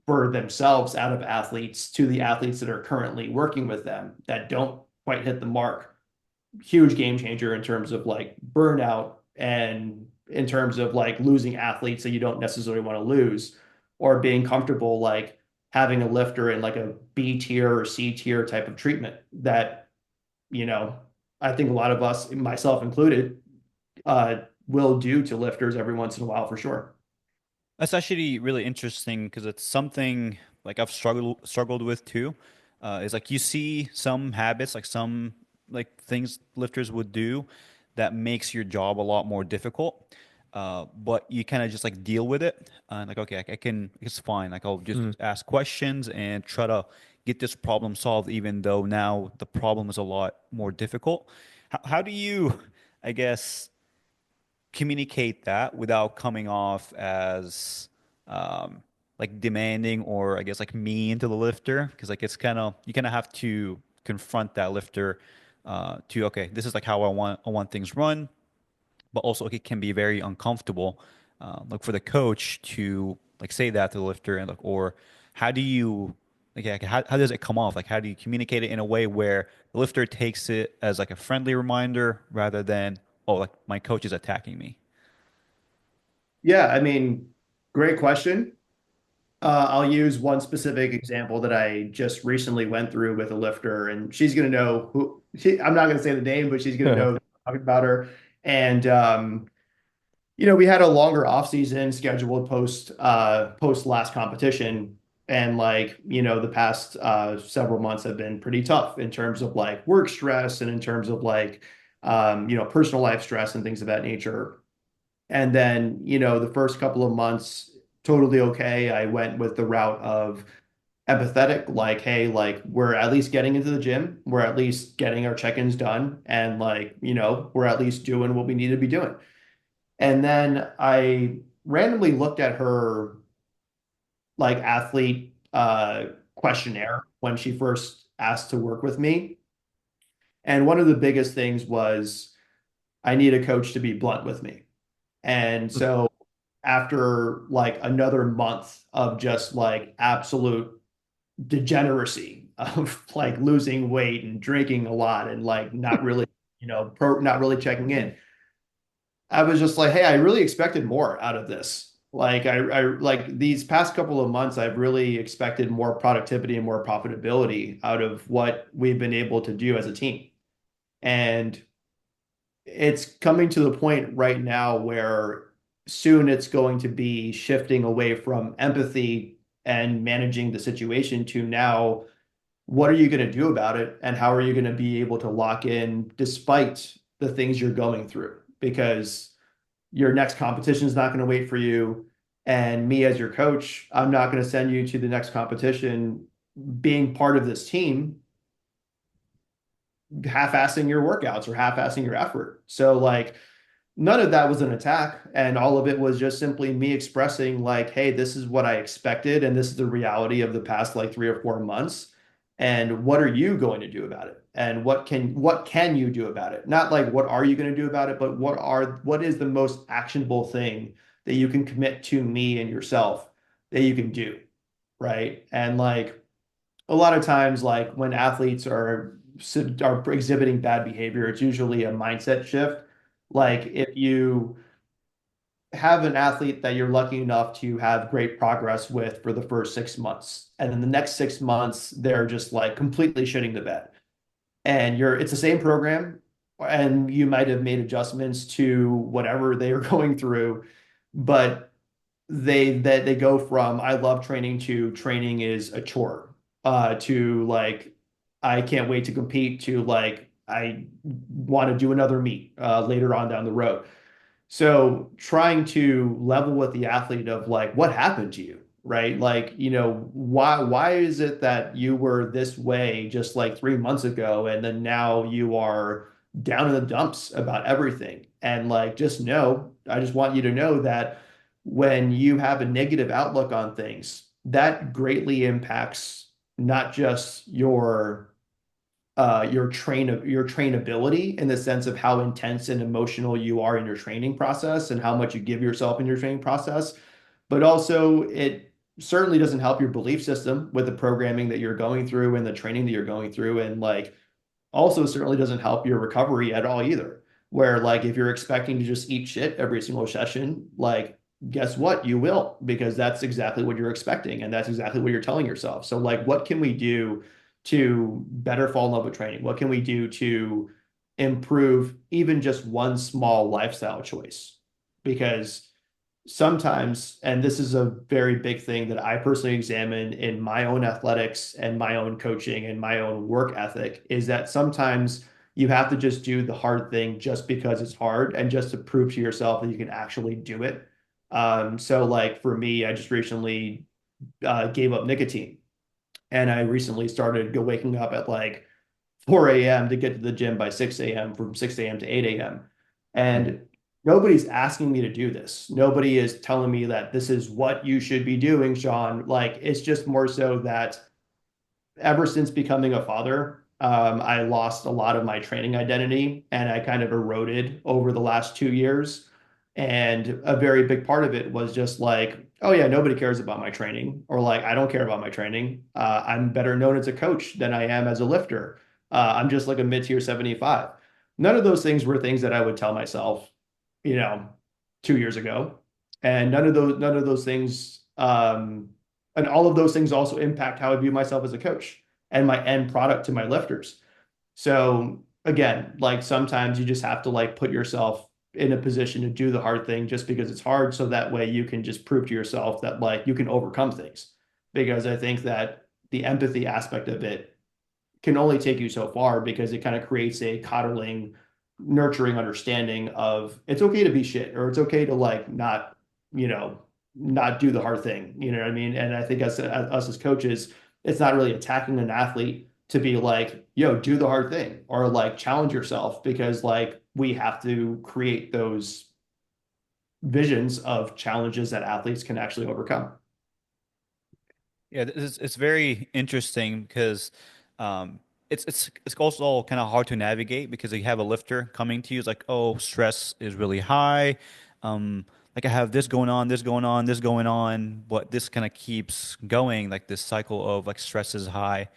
for themselves out of athletes to the athletes that are currently working with them that don't quite hit the mark. Huge game changer in terms of like burnout and in terms of like losing athletes that you don't necessarily want to lose or being comfortable like having a lifter in like a B tier or C tier type of treatment that, you know, I think a lot of us, myself included, uh, will do to lifters every once in a while for sure. That's actually really interesting because it's something like I've struggled with too. Is like you see some habits, like some like things lifters would do that makes your job a lot more difficult. But you kind of just like deal with it. Like, okay, I can, it's fine. Like I'll just Mm. ask questions and try to get this problem solved, even though now the problem is a lot more difficult. How do you, I guess, communicate that without coming off as um, like demanding or I guess like mean to the lifter? Because like it's kind of you kind of have to confront that lifter to okay, this is like how I want things run, but also it can be very uncomfortable like for the coach to like say that to the lifter and like or how do you like yeah, how does it come off? Like how do you communicate it in a way where the lifter takes it as like a friendly reminder rather than oh like my coach is attacking me? Yeah, I mean, Great question. I'll use one specific example that I just recently went through with a lifter, and she's going to know I'm not going to say the name, but she's going to know that I'm talking about her. And we had a longer off season scheduled post last competition, and the past several months have been pretty tough in terms of like work stress and in terms of like personal life stress and things of that nature. And then, the first couple of months, totally okay. I went with the route of empathetic, like, hey, like we're at least getting into the gym, we're at least getting our check-ins done, and we're at least doing what we need to be doing. And then I randomly looked at her like athlete questionnaire when she first asked to work with me. And one of the biggest things was I need a coach to be blunt with me. And so after like another month of just like absolute degeneracy of like losing weight and drinking a lot and like not really, not really checking in, I was just like, hey, I really expected more out of this. Like I like these past couple of months, I've really expected more productivity and more profitability out of what we've been able to do as a team. And it's coming to the point right now where soon it's going to be shifting away from empathy and managing the situation to now, what are you going to do about it? And how are you going to be able to lock in despite the things you're going through? Because your next competition is not going to wait for you. And me as your coach, I'm not going to send you to the next competition being part of this team half-assing your workouts or half-assing your effort. So like none of that was an attack, and all of it was just simply me expressing like, hey, this is what I expected and this is the reality of the past like 3 or 4 months, and what are you going to do about it, and what can you do about it? Not like what are you going to do about it, but what is the most actionable thing that you can commit to me and yourself that you can do, right? And like a lot of times like when athletes are exhibiting bad behavior, it's usually a mindset shift. Like if you have an athlete that you're lucky enough to have great progress with for the first 6 months, and then the next 6 months they're just like completely shitting the bed, and it's the same program, and you might have made adjustments to whatever they are going through, but they go from I love training to training is a chore, to like I can't wait to compete to like I want to do another meet later on down the road. So trying to level with the athlete of like what happened to you, right? Like, why is it that you were this way just like 3 months ago, and then now you are down in the dumps about everything? And like I just want you to know that when you have a negative outlook on things, that greatly impacts not just your trainability in the sense of how intense and emotional you are in your training process and how much you give yourself in your training process, but also it certainly doesn't help your belief system with the programming that you're going through and the training that you're going through, and like also certainly doesn't help your recovery at all either. Where like if you're expecting to just eat shit every single session, like guess what? You will, because that's exactly what you're expecting and that's exactly what you're telling yourself. So like what can we do to better fall in love with training? What can we do to improve even just one small lifestyle choice? Because sometimes, and this is a very big thing that I personally examine in my own athletics and my own coaching and my own work ethic, is that sometimes you have to just do the hard thing just because it's hard and just to prove to yourself that you can actually do it. So like for me, I just recently gave up nicotine, and I recently started waking up at like 4 a.m. to get to the gym by 6 a.m., from 6 a.m. to 8 a.m. And nobody's asking me to do this. Nobody is telling me that this is what you should be doing, Sean. Like, it's just more so that ever since becoming a father, I lost a lot of my training identity and I kind of eroded over the last 2 years. And a very big part of it was just like, oh yeah, nobody cares about my training, or like, I don't care about my training. I'm better known as a coach than I am as a lifter. I'm just like a mid-tier 75. None of those things were things that I would tell myself, you know, 2 years ago. And none of those things, and all of those things also impact how I view myself as a coach and my end product to my lifters. So again, like sometimes you just have to like put yourself in a position to do the hard thing just because it's hard. So that way you can just prove to yourself that like you can overcome things. Because I think that the empathy aspect of it can only take you so far because it kind of creates a coddling, nurturing understanding of it's okay to be shit or it's okay to like not, you know, not do the hard thing. You know what I mean? And I think us as coaches, it's not really attacking an athlete to be like, yo, do the hard thing or like challenge yourself because like we have to create those visions of challenges that athletes can actually overcome. Yeah, it's very interesting because it's also kind of hard to navigate because you have a lifter coming to you. It's like, oh, stress is really high. Like I have this going on, this going on, this going on, but this kind of keeps going, like this cycle of like stress is high.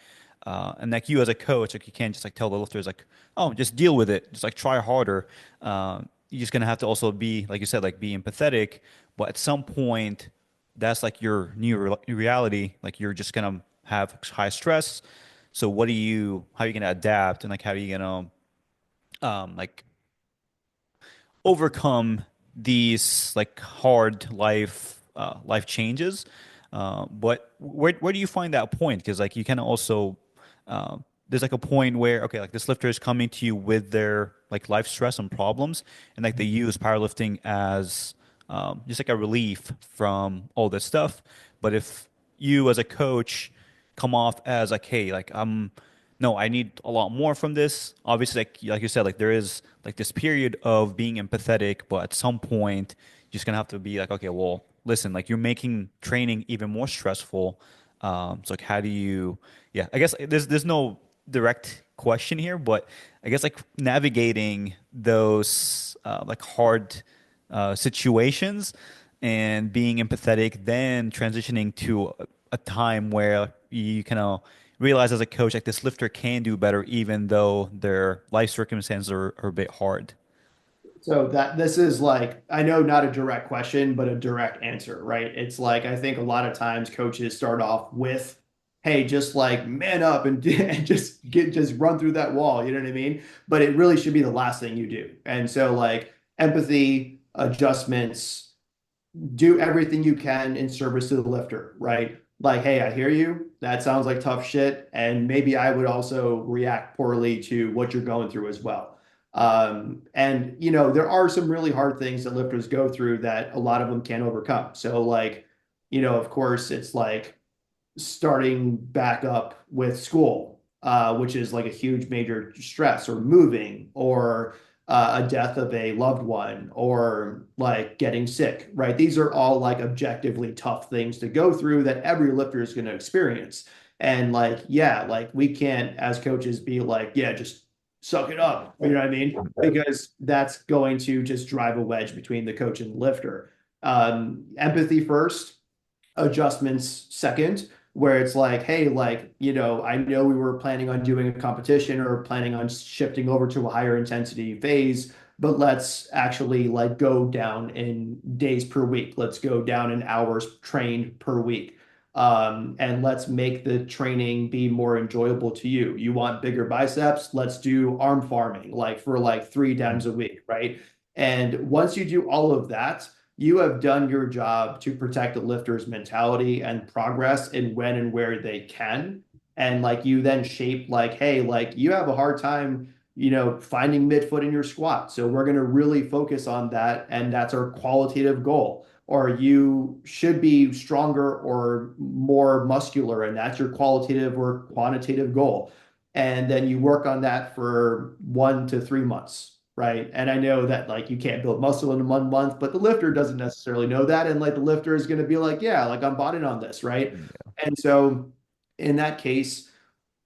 And like you as a coach, like you can't just like tell the lifters like, oh, just deal with it, just like try harder. You're just gonna have to also be, like you said, like be empathetic, but at some point that's like your new reality. Like you're just gonna have high stress. So how are you gonna adapt and like how are you gonna like overcome these like hard life changes? But where do you find that point? Because like you can also there's like a point where okay, like this lifter is coming to you with their like life stress and problems, and like they use powerlifting as just like a relief from all this stuff. But if you as a coach come off as like, hey, like I'm no, I need a lot more from this. Obviously, like you said, like there is like this period of being empathetic, but at some point you're just gonna have to be like, okay, well, listen, like you're making training even more stressful. So like how do you yeah, I guess there's no direct question here, but I guess like navigating those like hard situations and being empathetic, then transitioning to a time where you kind of realize as a coach, like this lifter can do better, even though their life circumstances are a bit hard. So that this is like, I know not a direct question, but a direct answer, right? It's like, I think a lot of times coaches start off with, hey, just like man up and, and just run through that wall. You know what I mean? But it really should be the last thing you do. And so like empathy, adjustments, do everything you can in service to the lifter, right? Like, hey, I hear you. That sounds like tough shit. And maybe I would also react poorly to what you're going through as well. And you know, there are some really hard things that lifters go through that a lot of them can't overcome. So like, you know, of course, it's like starting back up with school, which is like a huge major stress, or moving, or a death of a loved one, or like getting sick, right? These are all like objectively tough things to go through that every lifter is going to experience. And like, yeah, like we can't as coaches be like, yeah, just suck it up. You know what I mean? Because that's going to just drive a wedge between the coach and the lifter. Empathy first, adjustments second, where it's like, hey, like, you know, I know we were planning on doing a competition or planning on shifting over to a higher intensity phase, but let's actually like go down in days per week. Let's go down in hours trained per week. And let's make the training be more enjoyable to you. You want bigger biceps? Let's do arm farming, like for like 3 times a week, right? And once you do all of that, you have done your job to protect the lifter's mentality and progress in when and where they can. And like you then shape like, hey, like you have a hard time, you know, finding midfoot in your squat. So we're going to really focus on that. And that's our qualitative goal. Or you should be stronger or more muscular, and that's your qualitative or quantitative goal. And then you work on that for 1 to 3 months, right? And I know that like you can't build muscle in 1 month, but the lifter doesn't necessarily know that. And like the lifter is going to be like, yeah, like I'm bought in on this, right? And so in that case,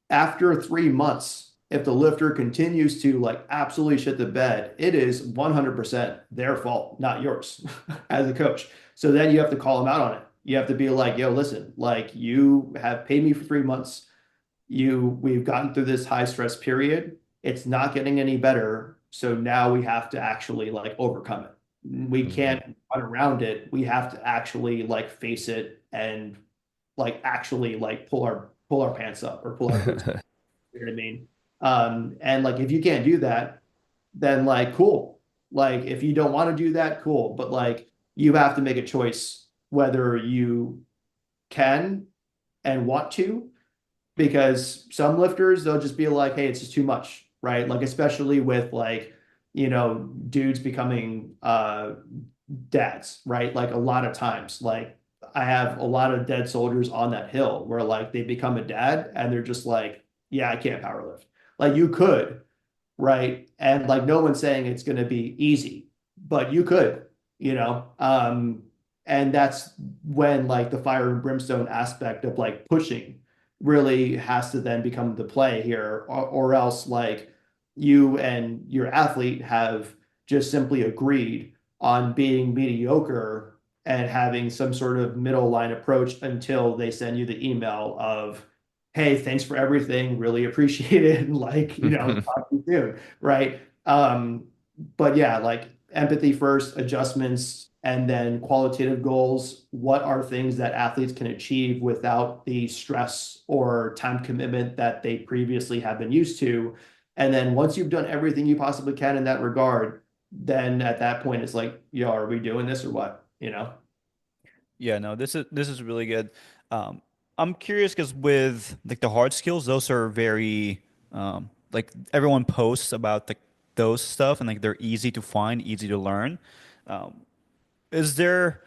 after 3 months, if the lifter continues to like absolutely shit the bed, it is 100% their fault, not yours as a coach. So then you have to call them out on it. You have to be like, yo, listen, like you have paid me for 3 months. We've gotten through this high stress period. It's not getting any better. So now we have to actually like overcome it. We Mhm. can't run around it. We have to actually like face it and like actually like pull our pants up or pull our boots. You know what I mean? And like if you can't do that, then like cool. Like if you don't want to do that, cool. But like you have to make a choice whether you can and want to, because some lifters they'll just be like, hey, it's just too much, right? Like especially with like, dudes becoming dads, right? Like a lot of times, like I have a lot of dead soldiers on that hill where like they become a dad and they're just like, yeah, I can't power lift. Like you could, right? And like no one's saying it's going to be easy, but you could, you know. And that's when like the fire and brimstone aspect of like pushing really has to then become the play here, or else like you and your athlete have just simply agreed on being mediocre and having some sort of middle line approach until they send you the email of, hey, thanks for everything, really appreciate it, and like, talk to you soon, right? But yeah, like empathy first, adjustments, and then qualitative goals. What are things that athletes can achieve without the stress or time commitment that they previously have been used to? And then once you've done everything you possibly can in that regard, then at that point it's like, yo, are we doing this or what? Yeah, no, this is really good. Um, I'm curious because with like the hard skills, those are very like everyone posts about those stuff and like they're easy to find, easy to learn. Um, is there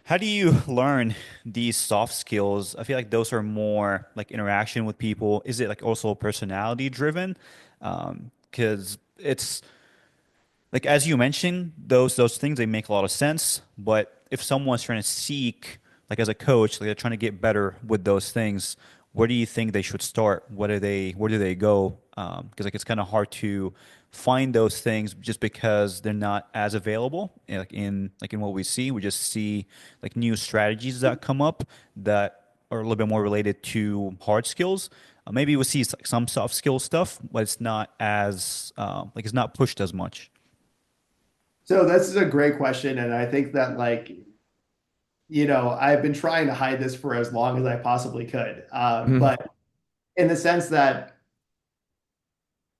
How do you learn these soft skills? I feel like those are more like interaction with people. Is it like also personality driven? Because it's like as you mentioned, those things they make a lot of sense. But if someone's trying to seek, like as a coach, like they're trying to get better with those things, where do you think they should start? Where do they go? Because like it's kind of hard to find those things just because they're not as available. Like in what we see, we just see like new strategies that come up that are a little bit more related to hard skills. Maybe we see some soft skill stuff, but it's not as like it's not pushed as much. So this is a great question, and I think that like, I've been trying to hide this for as long as I possibly could. But in the sense that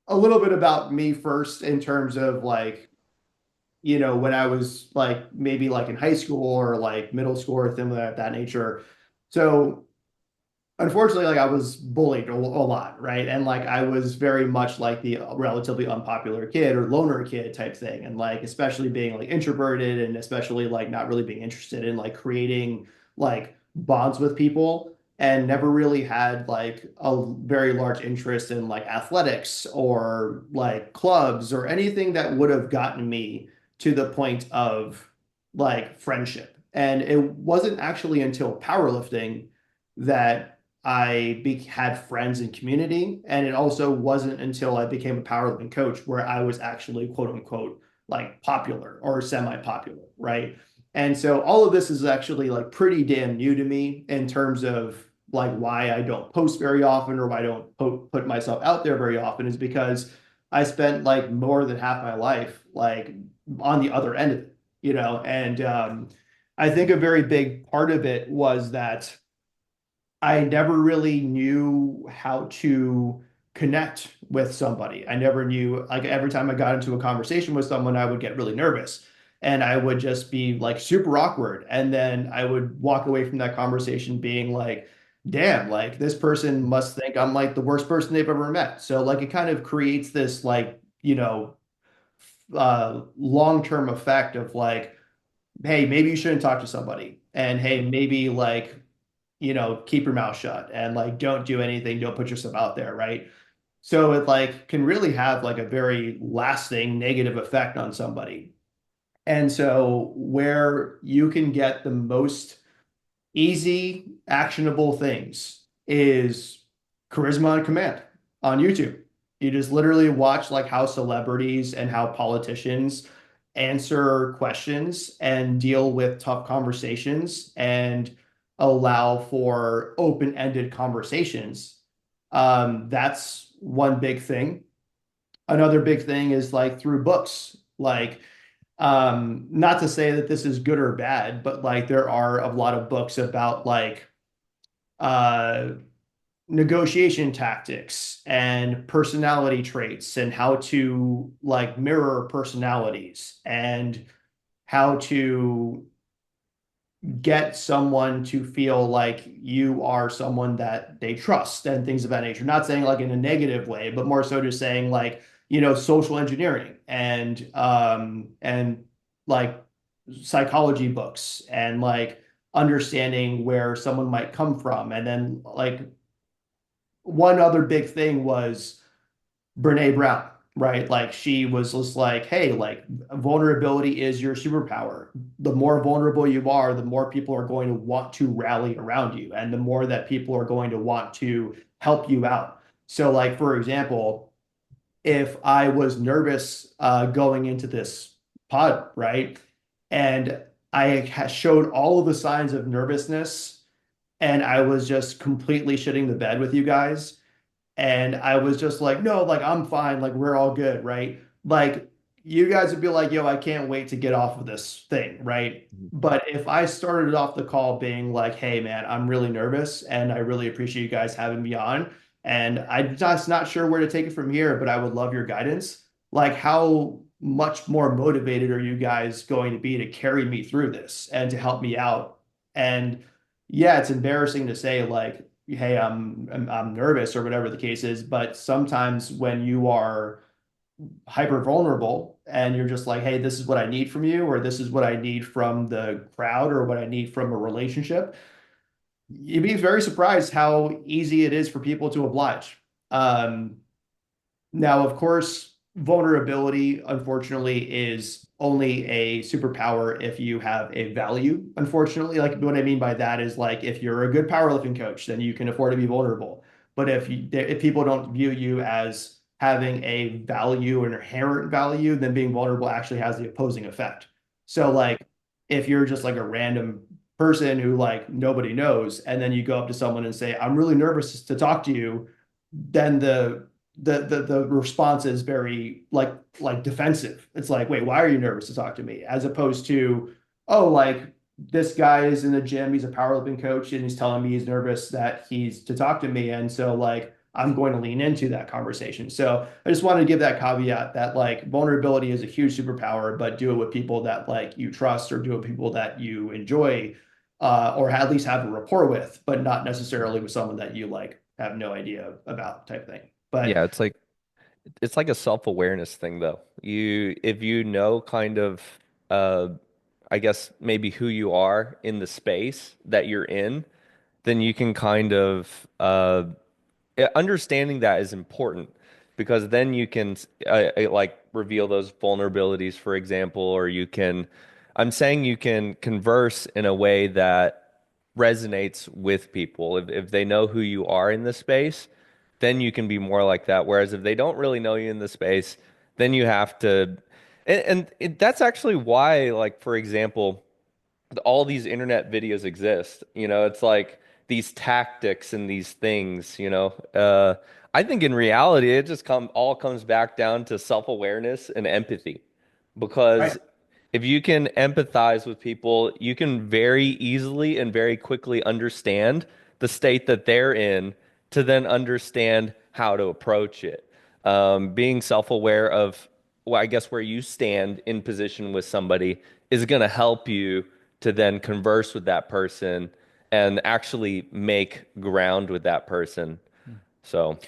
a little bit about me first in terms of like, when I was like maybe like in high school or like middle school or things of that nature. So unfortunately, like I was bullied a lot, right? And like I was very much like the relatively unpopular kid or loner kid type thing. And like especially being like introverted and especially like not really being interested in like creating like bonds with people, and never really had like a very large interest in like athletics or like clubs or anything that would have gotten me to the point of like friendship. And it wasn't actually until powerlifting that had friends and community. And it also wasn't until I became a powerlifting coach where I was actually quote unquote like popular or semi-popular, right? And so all of this is actually like pretty damn new to me in terms of like why I don't post very often or why I don't put myself out there very often, is because I spent like more than half my life like on the other end of it, and I think a very big part of it was that I never really knew how to connect with somebody. I never knew, like, every time I got into a conversation with someone, I would get really nervous and I would just be like super awkward. And then I would walk away from that conversation being like, damn, like this person must think I'm like the worst person they've ever met. So, like, it kind of creates this, like, long-term effect of like, hey, maybe you shouldn't talk to somebody. And hey, maybe like, keep your mouth shut and like don't do anything, don't put yourself out there, right? So it like can really have like a very lasting negative effect on somebody. And so where you can get the most easy, actionable things is Charisma on Command on YouTube. You just literally watch like how celebrities and how politicians answer questions and deal with tough conversations and allow for open-ended conversations. That's one big thing. Another big thing is like through books. Like Not to say that this is good or bad, but like there are a lot of books about like uh negotiation tactics and personality traits and how to like mirror personalities and how to get someone to feel like you are someone that they trust and things of that nature. Not saying like in a negative way, but more so just saying like, social engineering and like psychology books and like understanding where someone might come from. And then like one other big thing was Brene Brown, right? Like she was just like, hey, like vulnerability is your superpower. The more vulnerable you are, the more people are going to want to rally around you, and the more that people are going to want to help you out. So, like for example, if I was nervous going into this pod, right, and I showed all of the signs of nervousness, and I was just completely shitting the bed with you guys and I was just like, no, like I'm fine, like we're all good, right? Like you guys would be like, yo, I can't wait to get off of this thing, right? But if I started off the call being like, hey man, I'm really nervous and I really appreciate you guys having me on, and I'm just not sure where to take it from here, but I would love your guidance. Like, how much more motivated are you guys going to be to carry me through this and to help me out? And yeah, it's embarrassing to say like, hey, I'm nervous or whatever the case is, but sometimes when you are hyper vulnerable and you're just like, hey, this is what I need from you, or this is what I need from the crowd, or what I need from a relationship, you'd be very surprised how easy it is for people to oblige. Um, Now, of course, vulnerability, unfortunately, is only a superpower if you have a value. Unfortunately, like what I mean by that is like if you're a good powerlifting coach, then you can afford to be vulnerable. But if people don't view you as having a value, an inherent value, then being vulnerable actually has the opposing effect. So like if you're just like a random person who like nobody knows, and then you go up to someone and say, "I'm really nervous to talk to you," then the response is very like defensive. It's like, wait, why are you nervous to talk to me? As opposed to, oh, like this guy is in the gym, he's a powerlifting coach, and he's telling me he's nervous that he's to talk to me. And so like I'm going to lean into that conversation. So I just wanted to give that caveat that like vulnerability is a huge superpower, but do it with people that like you trust or do it with people that you enjoy or at least have a rapport with, but not necessarily with someone that you like have no idea about type thing. But Yeah, it's like a self-awareness thing though. If you know kind of uh I guess maybe who you are in the space that you're in, then you can kind of understanding that is important because then you can like reveal those vulnerabilities, for example, or I'm saying you can converse in a way that resonates with people. If they know who you are in the space, then you can be more like that. Whereas if they don't really know you in the space, then you have to, that's actually why, like, for example, all these internet videos exist. It's like these tactics and these things, I think in reality, it just all comes back down to self-awareness and empathy. right. Because if you can empathize with people, you can very easily and very quickly understand the state that they're in to then understand how to approach it. Being self-aware of, well, I guess where you stand in position with somebody is going to help you to then converse with that person and actually make ground with that person. So,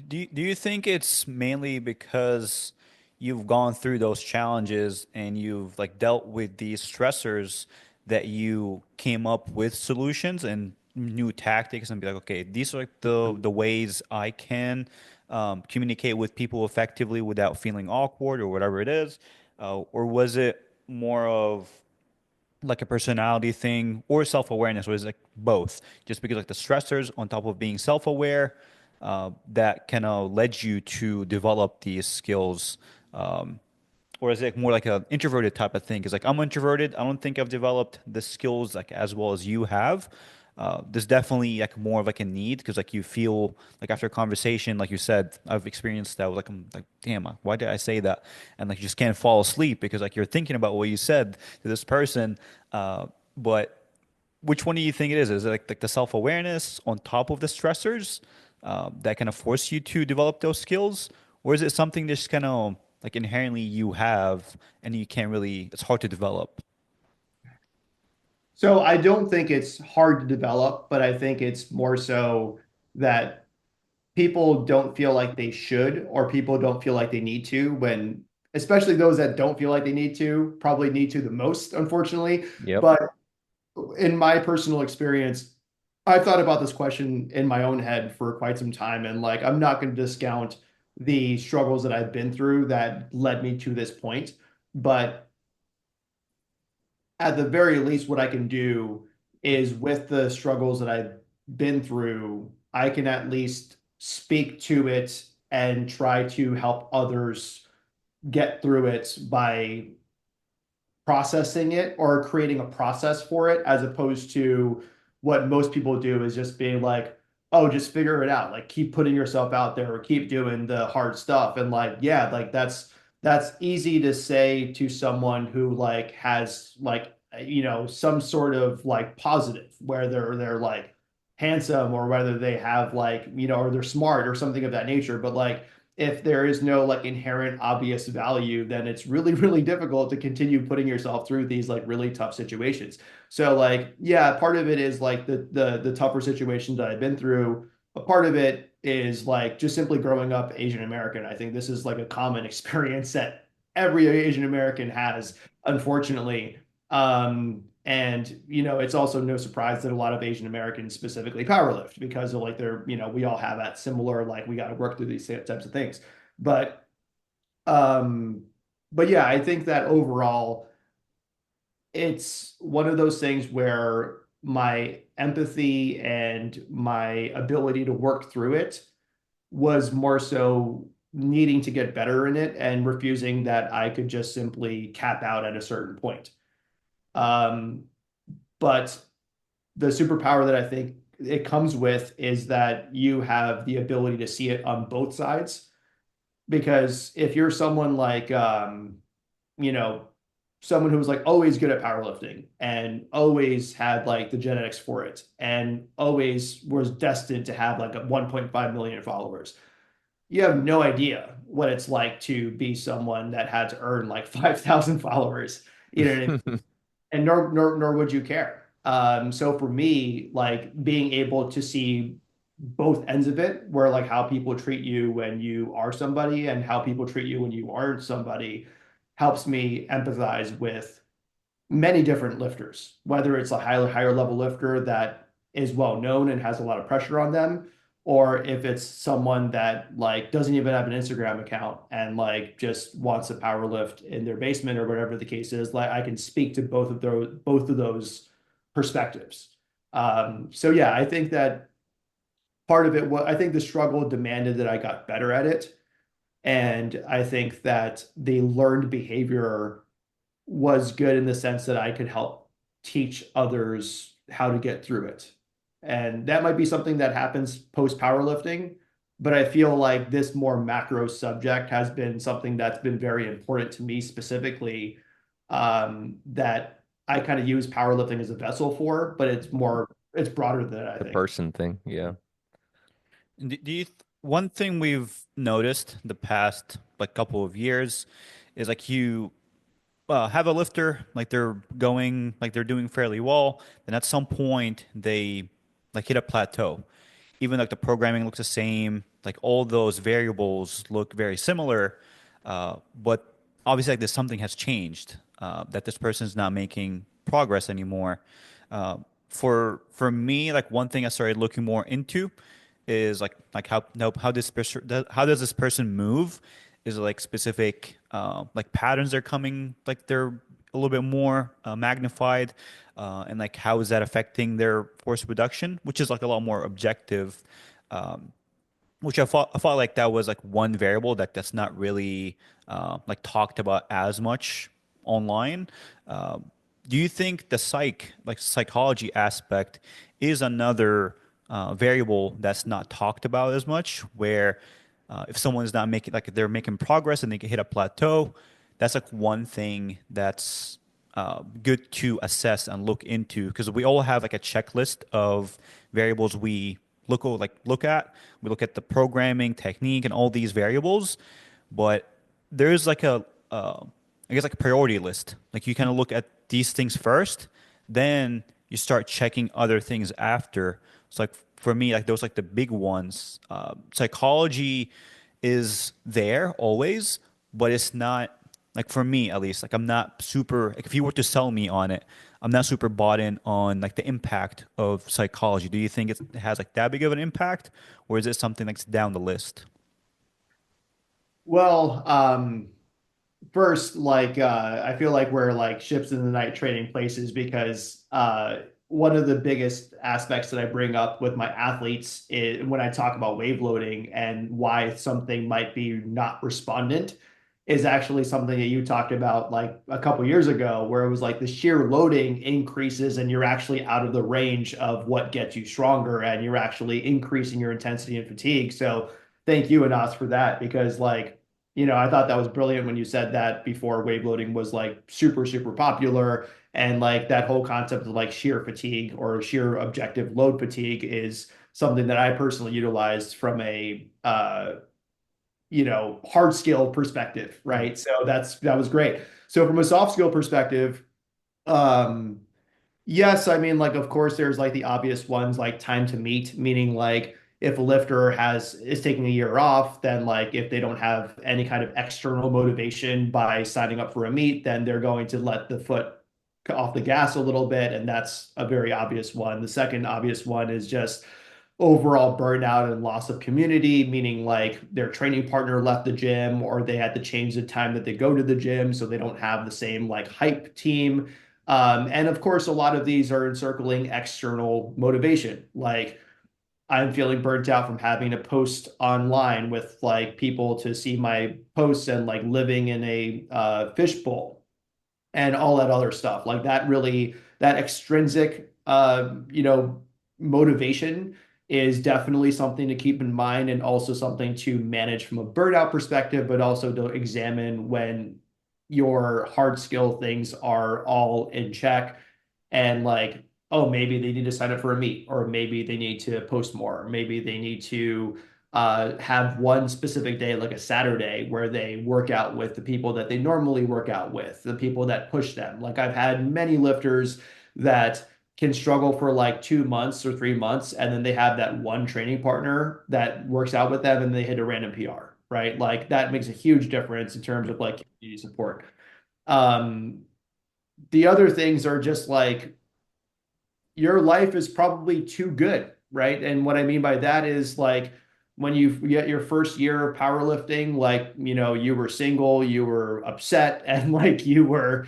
Do you think it's mainly because you've gone through those challenges and you've like dealt with these stressors that you came up with solutions and new tactics and be like, okay, these are like the ways I can communicate with people effectively without feeling awkward or whatever it is, or was it more of like a personality thing or self-awareness, or is it like both? Just because like the stressors on top of being self-aware, that kind of led you to develop these skills, or is it more like an introverted type of thing? Because like I'm introverted, I don't think I've developed the skills like as well as you have. there's definitely like more of like a need because like you feel like after a conversation, like you said, I've experienced that. Like I'm like, damn, why did I say that? And like you just can't fall asleep because like you're thinking about what you said to this person. But which one do you think it is? Is it like the self-awareness on top of the stressors that kind of force you to develop those skills, or is it something that's kind of like inherently you have and you can't really, it's hard to develop? So I don't think it's hard to develop, but I think it's more so that people don't feel like they should, or people don't feel like they need to, when especially those that don't feel like they need to probably need to the most, unfortunately. Yep. But in my personal experience, I've thought about this question in my own head for quite some time, and like I'm not going to discount the struggles that I've been through that led me to this point, but at the very least, what I can do is with the struggles that I've been through, I can at least speak to it and try to help others get through it by processing it or creating a process for it, as opposed to what most people do is just being like, oh, just figure it out. Like keep putting yourself out there or keep doing the hard stuff. And like, yeah, like that's easy to say to someone who like has like some sort of like positive, where they're like handsome, or whether they have like or they're smart or something of that nature. But like if there is no like inherent obvious value, then it's really, really difficult to continue putting yourself through these like really tough situations. So like, yeah, part of it is like the tougher situations that I've been through. A part of it is like just simply growing up Asian American. I think this is like a common experience that every Asian American has, unfortunately. And it's also no surprise that a lot of Asian Americans specifically powerlift because of like we all have that similar like we got to work through these types of things. But um but yeah, I think that overall it's one of those things where my empathy and my ability to work through it was more so needing to get better in it and refusing that I could just simply cap out at a certain point. Um, but the superpower that I think it comes with is that you have the ability to see it on both sides. Because if you're someone like, you know, someone who was like always good at powerlifting and always had like the genetics for it and always was destined to have like a 1.5 million followers, you have no idea what it's like to be someone that had to earn like 5,000 followers. You know what I mean? And nor would you care. So for me, like being able to see both ends of it, where like how people treat you when you are somebody and how people treat you when you aren't somebody, helps me empathize with many different lifters, whether it's a higher level lifter that is well known and has a lot of pressure on them, or if it's someone that like doesn't even have an Instagram account and like just wants to power lift in their basement or whatever the case is. Like I can speak to both of those perspectives. So yeah, I think that part of it, what I think the struggle demanded that I got better at it. And I think that the learned behavior was good in the sense that I could help teach others how to get through it. And that might be something that happens post powerlifting, but I feel like this more macro subject has been something that's been very important to me specifically, that I kind of use powerlifting as a vessel for, but it's broader than that, I The think. person thing. Yeah. One thing we've noticed the past like couple of years is like you have a lifter, like they're going, like they're doing fairly well, then at some point they like hit a plateau. Even like the programming looks the same, like all those variables look very similar, but obviously like there's something has changed, that this person's not making progress anymore. Uh, for me, like one thing I started looking more into is like how no how does this person move? Is it like specific like patterns they're coming like they're a little bit more magnified, and like how is that affecting their force reduction, which is like a lot more objective, um, which I thought like that was like one variable that's not really like talked about as much online. do you think the psychology aspect is another variable that's not talked about as much, where if someone's not making, like, if they're making progress and they can hit a plateau, that's like one thing that's good to assess and look into, because we all have like a checklist of variables we look at. We look at the programming technique and all these variables, but there's like I guess like a priority list. Like you kind of look at these things first, then you start checking other things after. So like for me, like those like the big ones. Psychology is there always, but it's not, like for me at least, like I'm not super, like if you were to sell me on it, I'm not super bought in on like the impact of psychology. Do you think it has like that big of an impact, or is it something that's down the list? Well, first, like I feel like we're like ships in the night trading places because one of the biggest aspects that I bring up with my athletes is when I talk about wave loading and why something might be not respondent is actually something that you talked about like a couple years ago, where it was like the sheer loading increases and you're actually out of the range of what gets you stronger and you're actually increasing your intensity and fatigue. So thank you, Anas, for that, because like, I thought that was brilliant when you said that before wave loading was like super, super popular. And like that whole concept of like shear fatigue or sheer objective load fatigue is something that I personally utilized from a hard skill perspective, right? So that was great. So from a soft skill perspective, um, yes, I mean, like, of course, there's like the obvious ones like time to meet, meaning like if a lifter is taking a year off, then like if they don't have any kind of external motivation by signing up for a meet, then they're going to let the foot off the gas a little bit, and that's a very obvious one. The second obvious one is just overall burnout and loss of community, meaning like their training partner left the gym or they had to change the time that they go to the gym so they don't have the same like hype team. And of course, a lot of these are encircling external motivation. Like I'm feeling burnt out from having to post online with like people to see my posts and like living in a fishbowl and all that other stuff. Like that really, that extrinsic, motivation is definitely something to keep in mind and also something to manage from a burnout perspective, but also to examine when your hard skill things are all in check and like, oh, maybe they need to sign up for a meet, or maybe they need to post more, or maybe they need to have one specific day, like a Saturday, where they work out with the people that they normally work out with, the people that push them. Like I've had many lifters that can struggle for like 2 months or 3 months, and then they have that one training partner that works out with them and they hit a random PR, right? Like that makes a huge difference in terms of like community support. Um, the other things are just like your life is probably too good, right? And what I mean by that is like when you get your first year of powerlifting, like, you were single, you were upset, and like you were,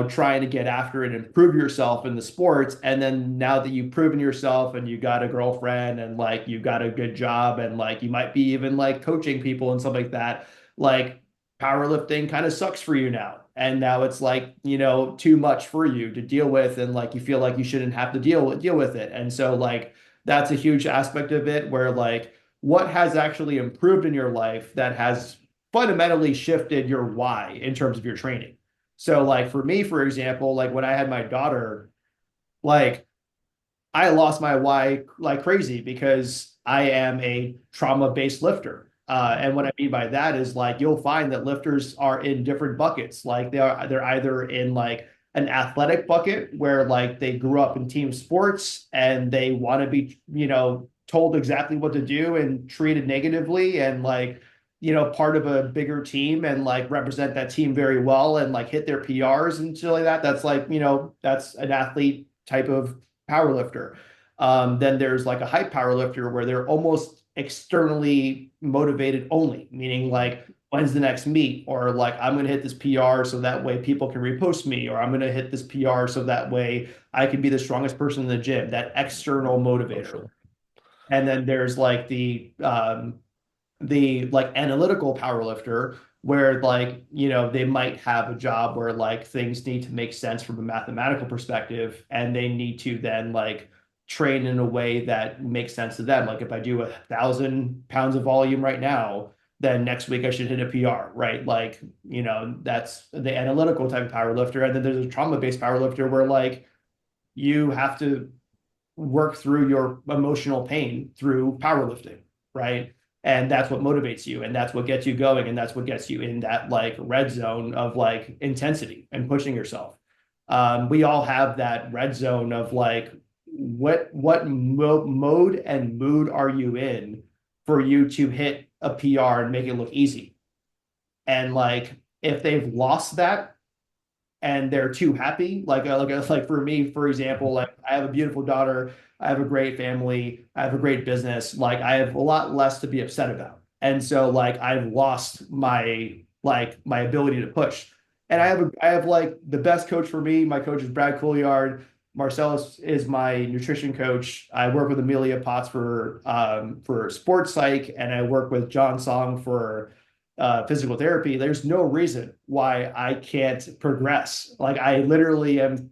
trying to get after it and improve yourself in the sports. And then now that you've proven yourself and you got a girlfriend and like you got a good job and like you might be even like coaching people and stuff like that, like powerlifting kind of sucks for you now. And now it's like, too much for you to deal with. And like, you feel like you shouldn't have to deal with it. And so like, that's a huge aspect of it where like, what has actually improved in your life that has fundamentally shifted your why in terms of your training. So like for me, for example, like when I had my daughter, like I lost my why like crazy because I am a trauma-based lifter. And what I mean by that is like you'll find that lifters are in different buckets. Like they're either in like an athletic bucket where like they grew up in team sports and they want to be, told exactly what to do and treated negatively and like, part of a bigger team and like represent that team very well and like hit their PRs and shit like that. That's like, that's an athlete type of power lifter. Then there's like a hype power lifter where they're almost externally motivated only, meaning like when's the next meet, or like I'm going to hit this PR so that way people can repost me, or I'm going to hit this PR so that way I can be the strongest person in the gym. That external Oh, motivator. sure. And then there's like the like analytical power lifter where like, they might have a job where like things need to make sense from a mathematical perspective, and they need to then like train in a way that makes sense to them. Like if I do 1,000 pounds of volume right now, then next week I should hit a PR, right? Like, that's the analytical type of power lifter. And then there's a trauma-based power lifter where like you have to work through your emotional pain through powerlifting, right? And that's what motivates you, and that's what gets you going, and that's what gets you in that like red zone of like intensity and pushing yourself. We all have that red zone of like what mode and mood are you in for you to hit a PR and make it look easy. And like if they've lost that and they're too happy. Like for me, for example, like I have a beautiful daughter, I have a great family, I have a great business. Like I have a lot less to be upset about. And so like I've lost my ability to push. And I have like the best coach for me. My coach is Brad Couillard. Marcellus is my nutrition coach. I work with Amelia Potts for sports psych, and I work with John Song for physical therapy. There's no reason why I can't progress. Like I literally have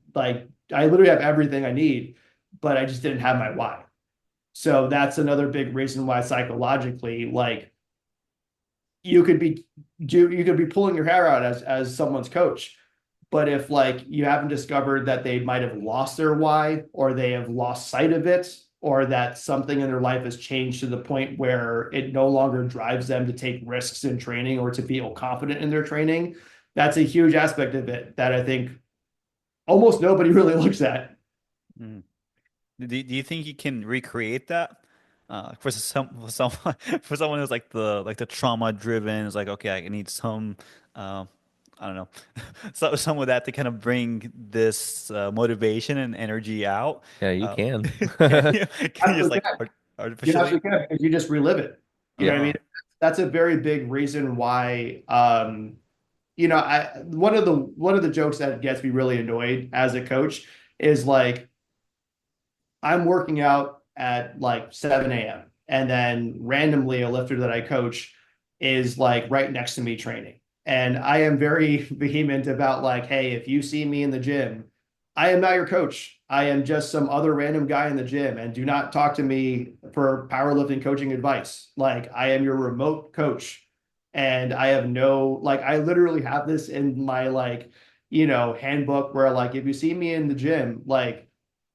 everything I need, but I just didn't have my why. So that's another big reason why psychologically, like you could be pulling your hair out as someone's coach. But if like you haven't discovered that they might have lost their why, or they have lost sight of it, or that something in their life has changed to the point where it no longer drives them to take risks in training or to feel confident in their training, that's a huge aspect of it that I think almost nobody really looks at. Mm. Do you think you can recreate that? For someone who's like the trauma driven, is like, okay, I need some I don't know, so some of that to kind of bring this motivation and energy out. Yeah, you Uh, can. can you just Absolutely like can. You artificially? absolutely can, because you just relive it. You know what I Yeah. mean? That's a very big reason why I one of the jokes that gets me really annoyed as a coach is like I'm working out at like 7 a.m. and then randomly a lifter that I coach is like right next to me training. And I am very vehement about like, hey, if you see me in the gym, I am not your coach. I am just some other random guy in the gym, and do not talk to me for powerlifting coaching advice. Like I am your remote coach. And I have no, like, I literally have this in my like, handbook where like if you see me in the gym, like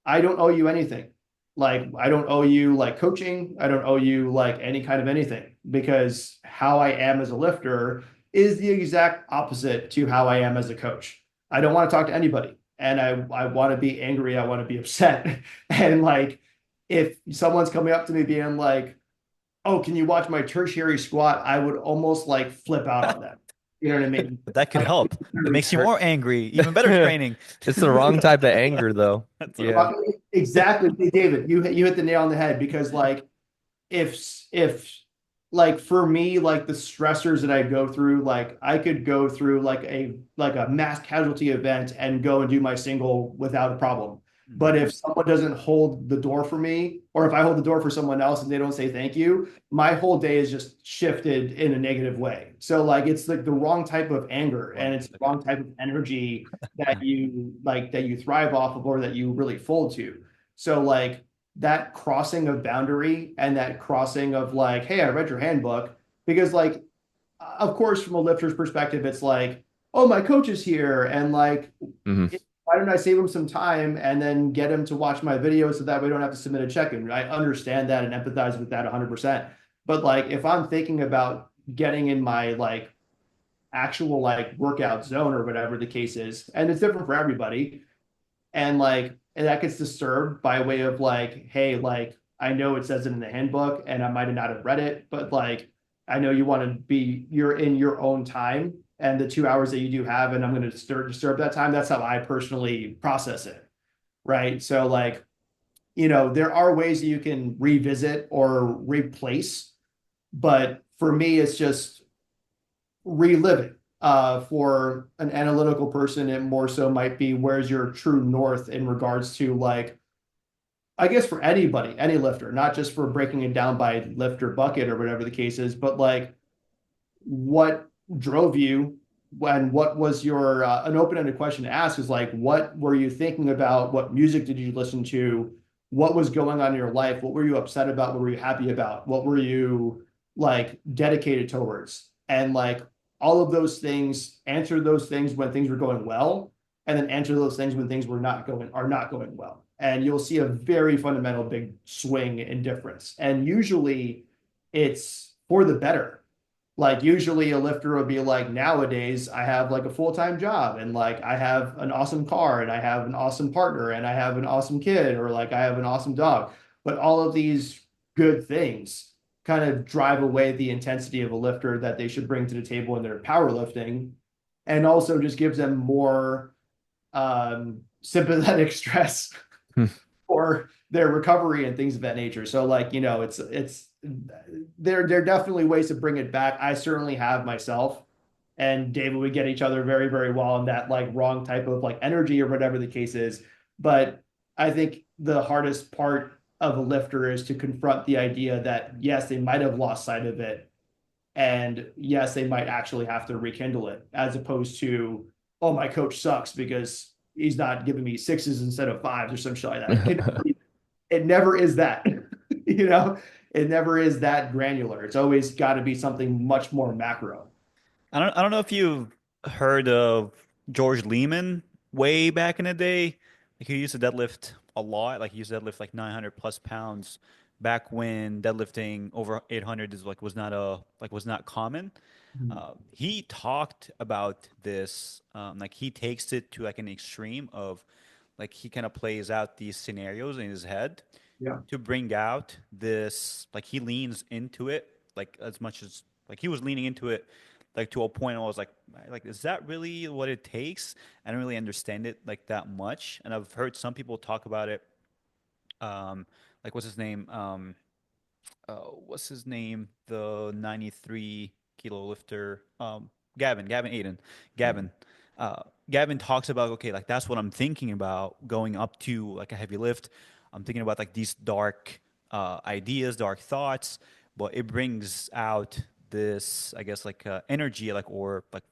I don't owe you anything. Like I don't owe you like coaching. I don't owe you like any kind of anything, because how I am as a lifter is the exact opposite to how I am as a coach. I don't want to talk to anybody, and I want to be angry. I want to be upset. And like if someone's coming up to me being like, "Oh, can you watch my tertiary squat?" I would almost like flip out on them. You know what I mean? But that could Like, help. That makes you more angry. Even better training. It's the wrong type of anger, though. That's Yeah. exactly, David. You hit the nail on the head, because like if like for me, like the stressors that I go through, like I could go through like a mass casualty event and go and do my single without a problem. But if someone doesn't hold the door for me, or if I hold the door for someone else and they don't say thank you, my whole day is just shifted in a negative way. So like it's like the wrong type of anger, and it's the wrong type of energy that you thrive off of, or that you really fold to. So like that crossing of boundary, and that crossing of like, hey, I read your handbook, because like of course from a lifter's perspective, it's like, oh, my coach is here, and like Hmm. why don't I save him some time and then get him to watch my video so that we don't have to submit a check-in? I understand that and empathize with that 100%. But like if I'm thinking about getting in my like actual like workout zone or whatever the case is, and it's different for everybody, and that gets disturbed by way of like, hey, like I know it says it in the handbook and I might have not have read it, but like I know you want to be, you're in your own time and the 2 hours that you do have, and I'm going to disturb that time. That's how I personally process it. Right. So like, there are ways that you can revisit or replace, but for me, it's just reliving. For an analytical person, it more so might be, where's your true north in regards to like, I guess for anybody, any lifter, not just for breaking it down by lift or bucket or whatever the case is, but like what drove you, when what was your an open-ended question to ask is like, what were you thinking about? What music did you listen to? What was going on in your life? What were you upset about? What were you happy about? What were you like dedicated towards? And like all of those things, answer those things when things were going well, and then answer those things when things are not going well. And you'll see a very fundamental big swing in difference. And usually it's for the better. Like usually a lifter would be like, nowadays I have like a full-time job, and like I have an awesome car, and I have an awesome partner, and I have an awesome kid, or like I have an awesome dog. But all of these good things kind of drive away the intensity of a lifter that they should bring to the table in their powerlifting, and also just gives them more sympathetic stress for their recovery and things of that nature. So like, it's there are definitely ways to bring it back. I certainly have myself, and David, we get each other very, very well in that like wrong type of like energy or whatever the case is. But I think the hardest part of a lifter is to confront the idea that yes, they might have lost sight of it, and yes, they might actually have to rekindle it, as opposed to, oh, my coach sucks because he's not giving me sixes instead of fives or some shit like that. It never is that, you know, it never is that granular. It's always got to be something much more macro. I don't know if you've heard of George Lehman way back in the day. Like he used to deadlift a lot. Like he used to deadlift like 900 plus pounds back when deadlifting over 800 is like was not common. He talked about this. Like he takes it to like an extreme of like he kind of plays out these scenarios in his head Yeah. to bring out this, like he leans into it like as much as like he was leaning into it like to a point where I was like is that really what it takes? I don't really understand it like that much, and I've heard some people talk about it. um like what's his name, the 93 kilo lifter, Gavin Aiden. Gavin. Gavin talks about, okay, like that's what I'm thinking about going up to like a heavy lift. I'm thinking about like these dark ideas, dark thoughts, but it brings out this, I guess, like energy, like, or like,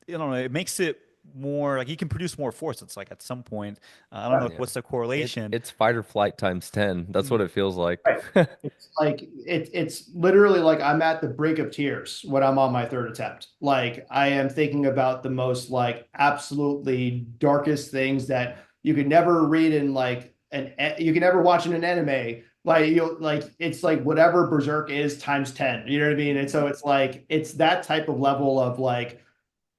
I don't know, it makes it more like you can produce more force. It's like at some point, I don't know Yeah. what's the correlation. It's fight or flight times 10. That's what it feels like. Right. It's like it's literally like I'm at the brink of tears when I'm on my third attempt. Like I am thinking about the most like absolutely darkest things that you could never read in like you can never watch in an anime. Like you like it's like whatever Berserk is times 10. You know what I mean? And so it's like it's that type of level of like,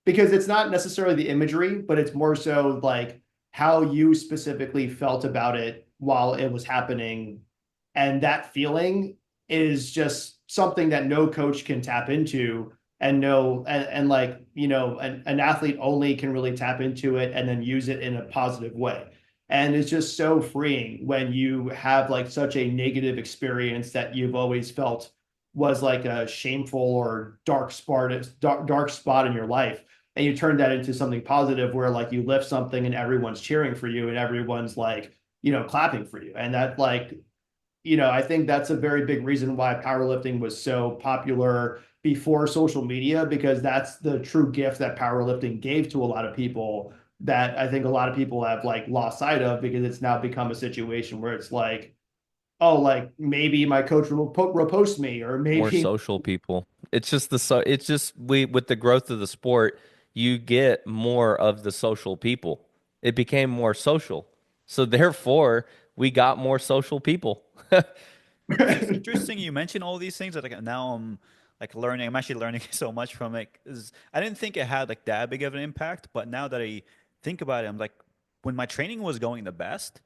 because it's not necessarily the imagery, but it's more so like how you specifically felt about it while it was happening. And that feeling is just something that no coach can tap into, and no, and like, an athlete only can really tap into it and then use it in a positive way. And it's just so freeing when you have like such a negative experience that you've always felt was like a shameful or dark spot in your life, and you turn that into something positive where like you lift something and everyone's cheering for you and everyone's like, clapping for you. And that like, I think that's a very big reason why powerlifting was so popular before social media, because that's the true gift that powerlifting gave to a lot of people, that I think a lot of people have like lost sight of, because it's now become a situation where it's like, oh, like maybe my coach will repost me, or More maybe. social people. It's just we with the growth of the sport, you get more of the social people. It became more social. So therefore, we got more social people. It's interesting you mentioned all these things that like now I'm like learning. I'm actually learning so much from it. Is I didn't think it had like that big of an impact, but now that I think about it, I'm like, when my training was going the best,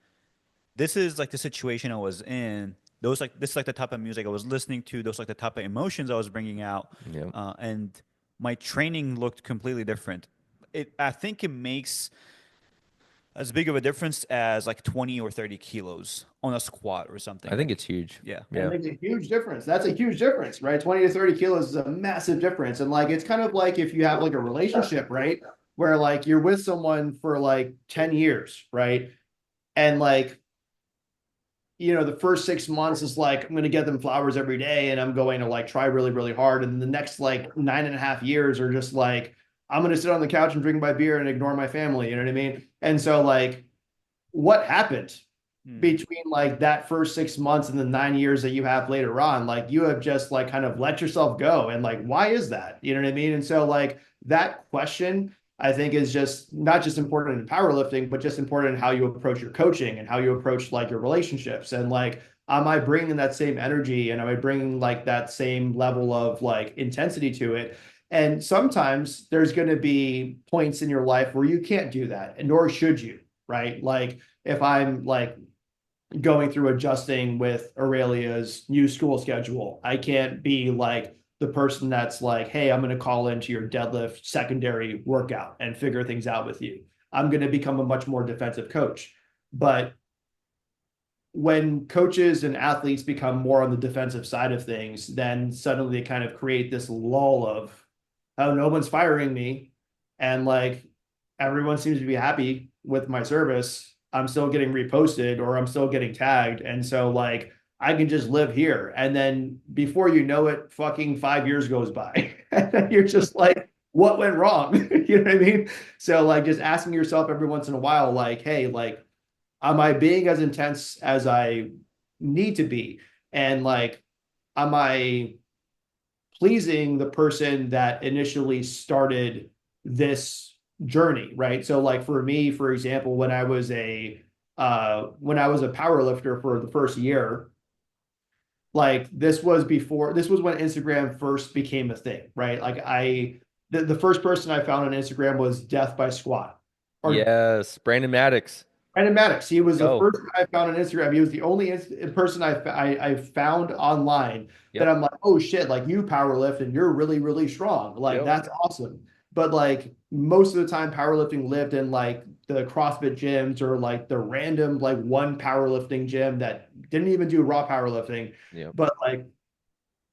this is like the situation I was in. Those like this is like the type of music I was listening to. Those like the type of emotions I was bringing out, Yeah. and my training looked completely different. I think it makes as big of a difference as like 20 or 30 kilos on a squat or something. I think Like, it's huge. yeah. It Yeah. makes a huge difference. That's a huge difference, right? 20 to 30 kilos is a massive difference. And like, it's kind of like if you have like a relationship, right? Where like you're with someone for like 10 years, right? And like the first 6 months is like, I'm going to get them flowers every day and I'm going to like try really, really hard. And the next like 9.5 years are just like, I'm going to sit on the couch and drink my beer and ignore my family. You know what I mean? And so like, what happened between like that first 6 months and the 9 years that you have later on? Like you have just like kind of let yourself go. And like, why is that? You know what I mean? And so like that question, I think, is just not just important in powerlifting, but just important in how you approach your coaching and how you approach like your relationships. And like, am I bringing that same energy and am I bringing like that same level of like intensity to it? And sometimes there's going to be points in your life where you can't do that, and nor should you, right? Like if I'm like going through adjusting with Aurelia's new school schedule, I can't be like the person that's like, hey, I'm going to call into your deadlift secondary workout and figure things out with you. I'm going to become a much more defensive coach. But when coaches and athletes become more on the defensive side of things, then suddenly they kind of create this lull of, oh, no one's firing me. And like everyone seems to be happy with my service. I'm still getting reposted or I'm still getting tagged. And so like I can just live here. And then before you know it, fucking 5 years goes by. And you're just like, what went wrong? You know what I mean? So like just asking yourself every once in a while, like, hey, like, am I being as intense as I need to be? And like, am I pleasing the person that initially started this journey, right? So like for me, for example, when I was a power lifter for the first year, like this was when Instagram first became a thing, right? Like the first person I found on Instagram was Death by Squat, or Yes, Brandon Maddox. Brandon Maddox. He was the Go. first guy I found on Instagram. He was the only person I found online that Yep. I'm like, oh shit, like you powerlift and you're really, really strong. Like Yep. that's awesome. But like most of the time, powerlifting lived in like the CrossFit gyms or like the random like one powerlifting gym that didn't even do raw powerlifting. Yep. But like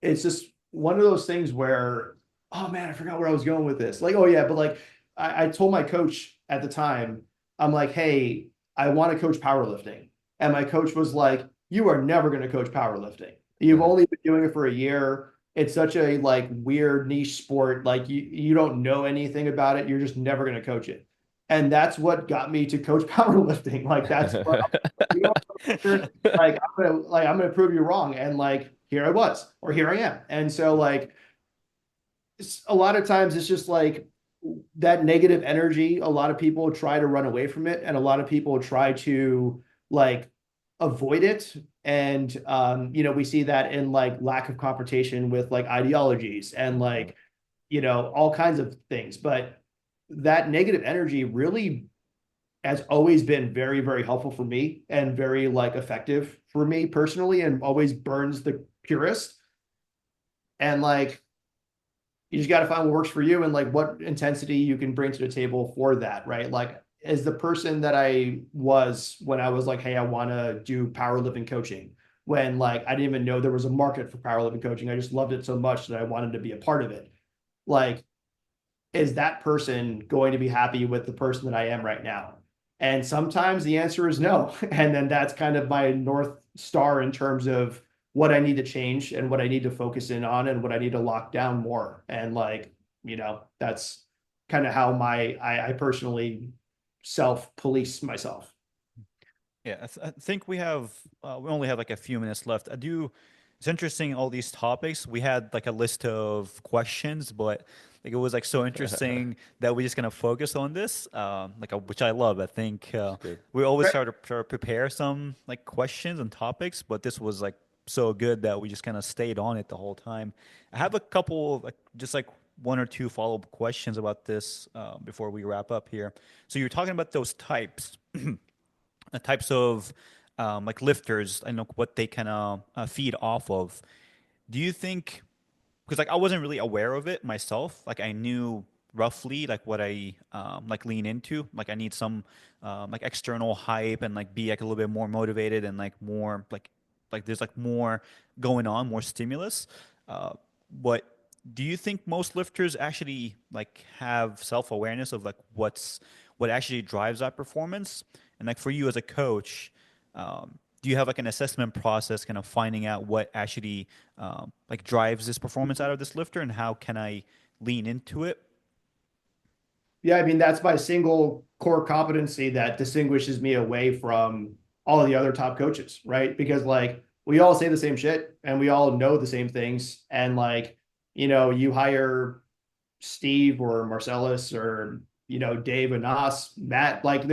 it's just one of those things where, oh man, I forgot where I was going with this. Like, oh yeah, but like I told my coach at the time, I'm like, hey, I want to coach powerlifting. And my coach was like, you are never going to coach powerlifting. You've Mhm. only been doing it for a year. It's such a like weird niche sport. Like you don't know anything about it. You're just never going to coach it. And that's what got me to coach powerlifting. Like that's what you know, I'm gonna prove you wrong. And like here I was, or here I am. And so like a lot of times it's just like that negative energy. A lot of people try to run away from it, and a lot of people try to like avoid it. And we see that in like lack of confrontation with like ideologies and Mhm. like all kinds of things. But that negative energy really has always been very, very helpful for me and very like effective for me personally, and always burns the purest. And like you just got to find what works for you and like what intensity you can bring to the table for that, right? Like as the person that I was when I was like, hey, I want to do powerlifting coaching, when like I didn't even know there was a market for powerlifting coaching. I just loved it so much that I wanted to be a part of it. Like, is that person going to be happy with the person that I am right now? And sometimes the answer is no. And then that's kind of my North Star in terms of what I need to change and what I need to focus in on and what I need to lock down more. And like, that's kind of how I personally self-police myself. Yeah, I think we only have like a few minutes left. I do. It's interesting all these topics. We had like a list of questions, but like it was like so interesting that we just gonna focus on this, which I love. I think It's good. we always Right. try to prepare some like questions and topics, but this was like so good that we just kind of stayed on it the whole time. I have a couple like just like one or two follow-up questions about this before we wrap up here. So you're talking about those types. Types of like lifters, I know what they kind of feed off of. Do you think, because like I wasn't really aware of it myself, like I knew roughly like what I like lean into, like I need some like external hype and like be like a little bit more motivated and like more like there's like more going on, more stimulus. Uh, but do you think most lifters actually like have self-awareness of like what actually drives that performance? And like for you as a coach, do you have like an assessment process, kind of finding out what actually like drives this performance out of this lifter, and how can I lean into it? Yeah, I mean, that's my single core competency that distinguishes me away from all of the other top coaches, right? Because like we all say the same shit and we all know the same things. And like, you hire Steve or Marcellus or, Dave and us, Matt, like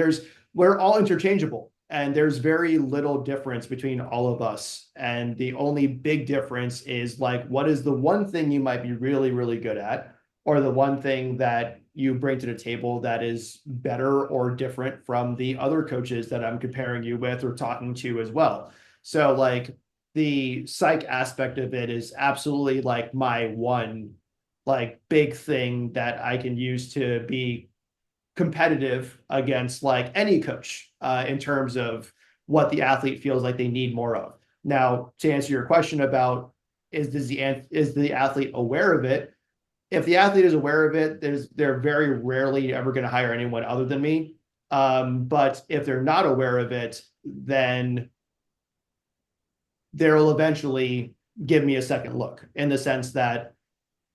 we're all interchangeable and there's very little difference between all of us. And the only big difference is like, what is the one thing you might be really, really good at, or the one thing that you bring to the table that is better or different from the other coaches that I'm comparing you with or talking to as well. So like the psych aspect of it is absolutely like my one like big thing that I can use to be competitive against like any coach in terms of what the athlete feels like they need more of. Now, to answer your question about is the athlete aware of it? If the athlete is aware of it, they're very rarely ever going to hire anyone other than me. But if they're not aware of it, then they'll eventually give me a second look in the sense that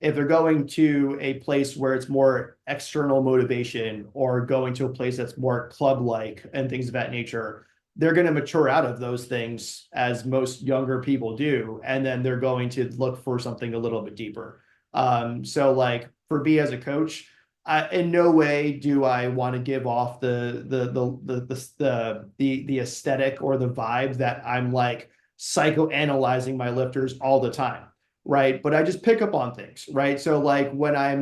if they're going to a place where it's more external motivation or going to a place that's more club-like and things of that nature, they're going to mature out of those things as most younger people do. And then they're going to look for something a little bit deeper. So like for me as a coach, in no way do I want to give off the aesthetic or the vibe that I'm like psychoanalyzing my lifters all the time, right? But I just pick up on things, right? So like when I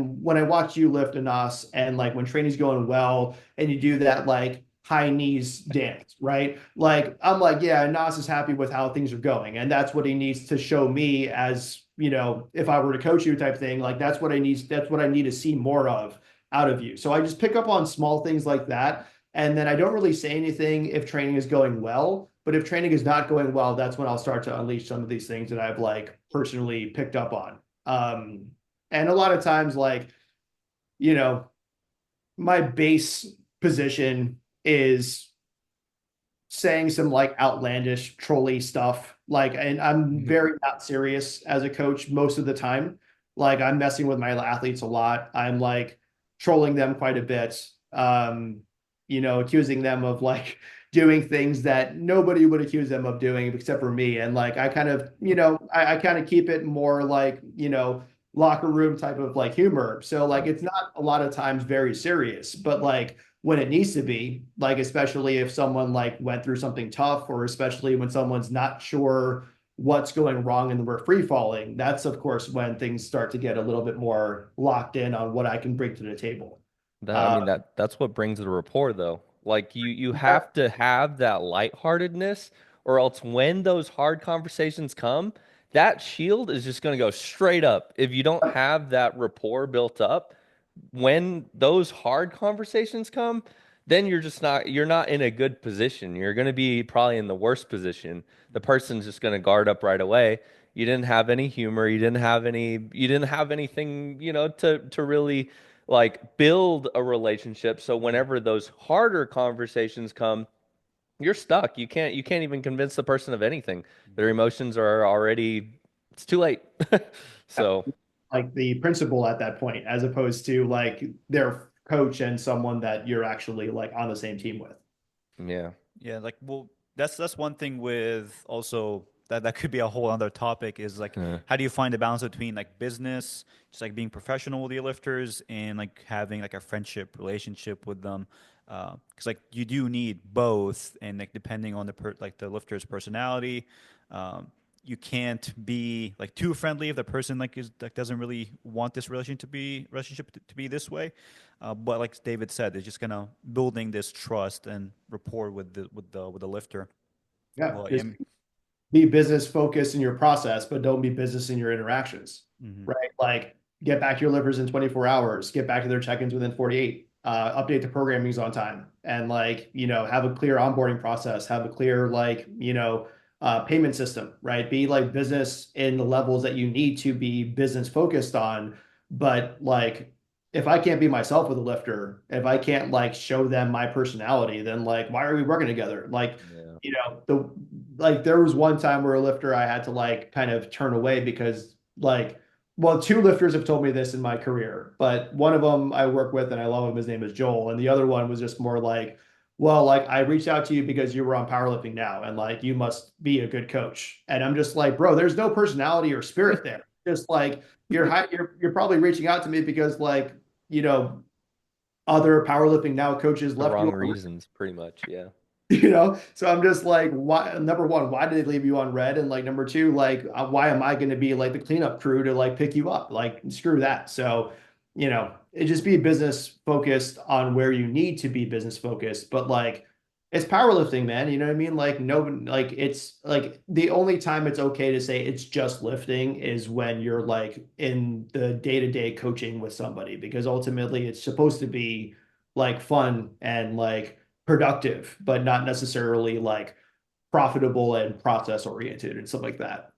watch you lift Anas and like when training's going well and you do that like high knees dance, right? Like I'm like, yeah, Anas is happy with how things are going, and that's what he needs to show me as if I were to coach you type thing. Like that's what I need. That's what I need to see more of out of you. So I just pick up on small things like that, and then I don't really say anything if training is going well. But if training is not going well, that's when I'll start to unleash some of these things that I've like personally picked up on. And a lot of times, like, you know, my base position is saying some like outlandish trolly stuff. Like, and I'm very not serious as a coach most of the time. Like I'm messing with my athletes a lot. I'm like trolling them quite a bit. Accusing them of like doing things that nobody would accuse them of doing except for me. And like I kind of, I kind of keep it more like, locker room type of like humor. So like it's not a lot of times very serious, but like when it needs to be, like especially if someone like went through something tough, or especially when someone's not sure what's going wrong and we're free falling, that's of course when things start to get a little bit more locked in on what I can bring to the table. I mean that's what brings the rapport though. Like you have to have that lightheartedness, or else when those hard conversations come, that shield is just going to go straight up. If you don't have that rapport built up, when those hard conversations come, then you're not in a good position. You're going to be probably in the worst position. The person's just going to guard up right away. You didn't have any humor, you didn't have anything, to really like build a relationship. So whenever those harder conversations come, you're stuck. You can't even convince the person of anything. Their emotions are already, it's too late. So Like the principal at that point, as opposed to like their coach and someone that you're actually like on the same team with. yeah. Yeah, like well, that's one thing with also that could be a whole other topic is like Yeah. how do you find the balance between like business, just like being professional with your lifters and like having like a friendship relationship with them. Because like you do need both, and like depending on like the lifter's personality, um, you can't be like too friendly if the person like is like doesn't really want this relationship to be this way. But like David said, it's just kind of building this trust and rapport with the lifter. Yeah. Well, Just be business focused in your process, but don't be business in your interactions, mhm. right? Like get back to your livers in 24 hours, get back to their check-ins within 48, update the programmings on time, and like, have a clear onboarding process, have a clear, like, payment system, right? Be like business in the levels that you need to be business focused on, but like if I can't be myself with a lifter, if I can't like show them my personality, then like why are we working together? Like, Yeah. like there was one time where a lifter I had to like kind of turn away because like, well, two lifters have told me this in my career, but one of them I work with and I love him. His name is Joel, and the other one was just more like, well, like I reached out to you because you were on Powerlifting Now, and like you must be a good coach. And I'm just like, bro, there's no personality or spirit there. Just like you're probably reaching out to me because like you know other Powerlifting Now coaches The left you wrong on, reasons, pretty much. Yeah. so I'm just like, why, number one, why did they leave you on red? And like, number two, like, why am I going to be like the cleanup crew to like pick you up? Like, screw that. So, it just be business focused on where you need to be business focused. But like, it's powerlifting, man. You know what I mean? Like, no, like, it's like the only time it's okay to say it's just lifting is when you're like in the day-to-day coaching with somebody, because ultimately it's supposed to be like fun and like, productive, but not necessarily like profitable and process oriented and stuff like that.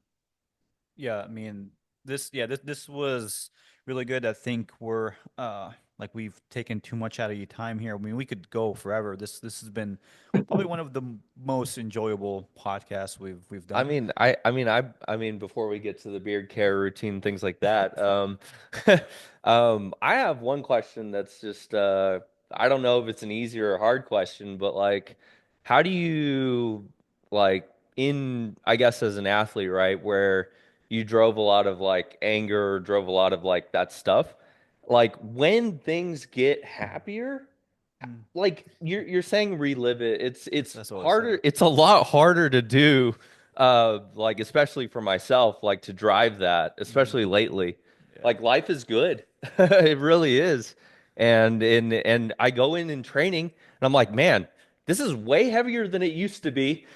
Yeah, I mean this was really good. I think we're like we've taken too much out of your time here. I mean, we could go forever. This has been probably one of the most enjoyable podcasts we've I done. mean, I mean, before we get to the beard care routine, things like that, I have one question that's just, I don't know if it's an easy or a hard question, but like, how do you, like, I guess as an athlete, right, where you drove a lot of like anger, drove a lot of like that stuff, like when things get happier, Mm, like you're saying relive it. It's that's what I was harder. saying. It's a lot harder to do, like especially for myself, like to drive that, Mhm. especially lately. Yeah. Like life is good. It really is. And I go in training and I'm like, man, this is way heavier than it used to be.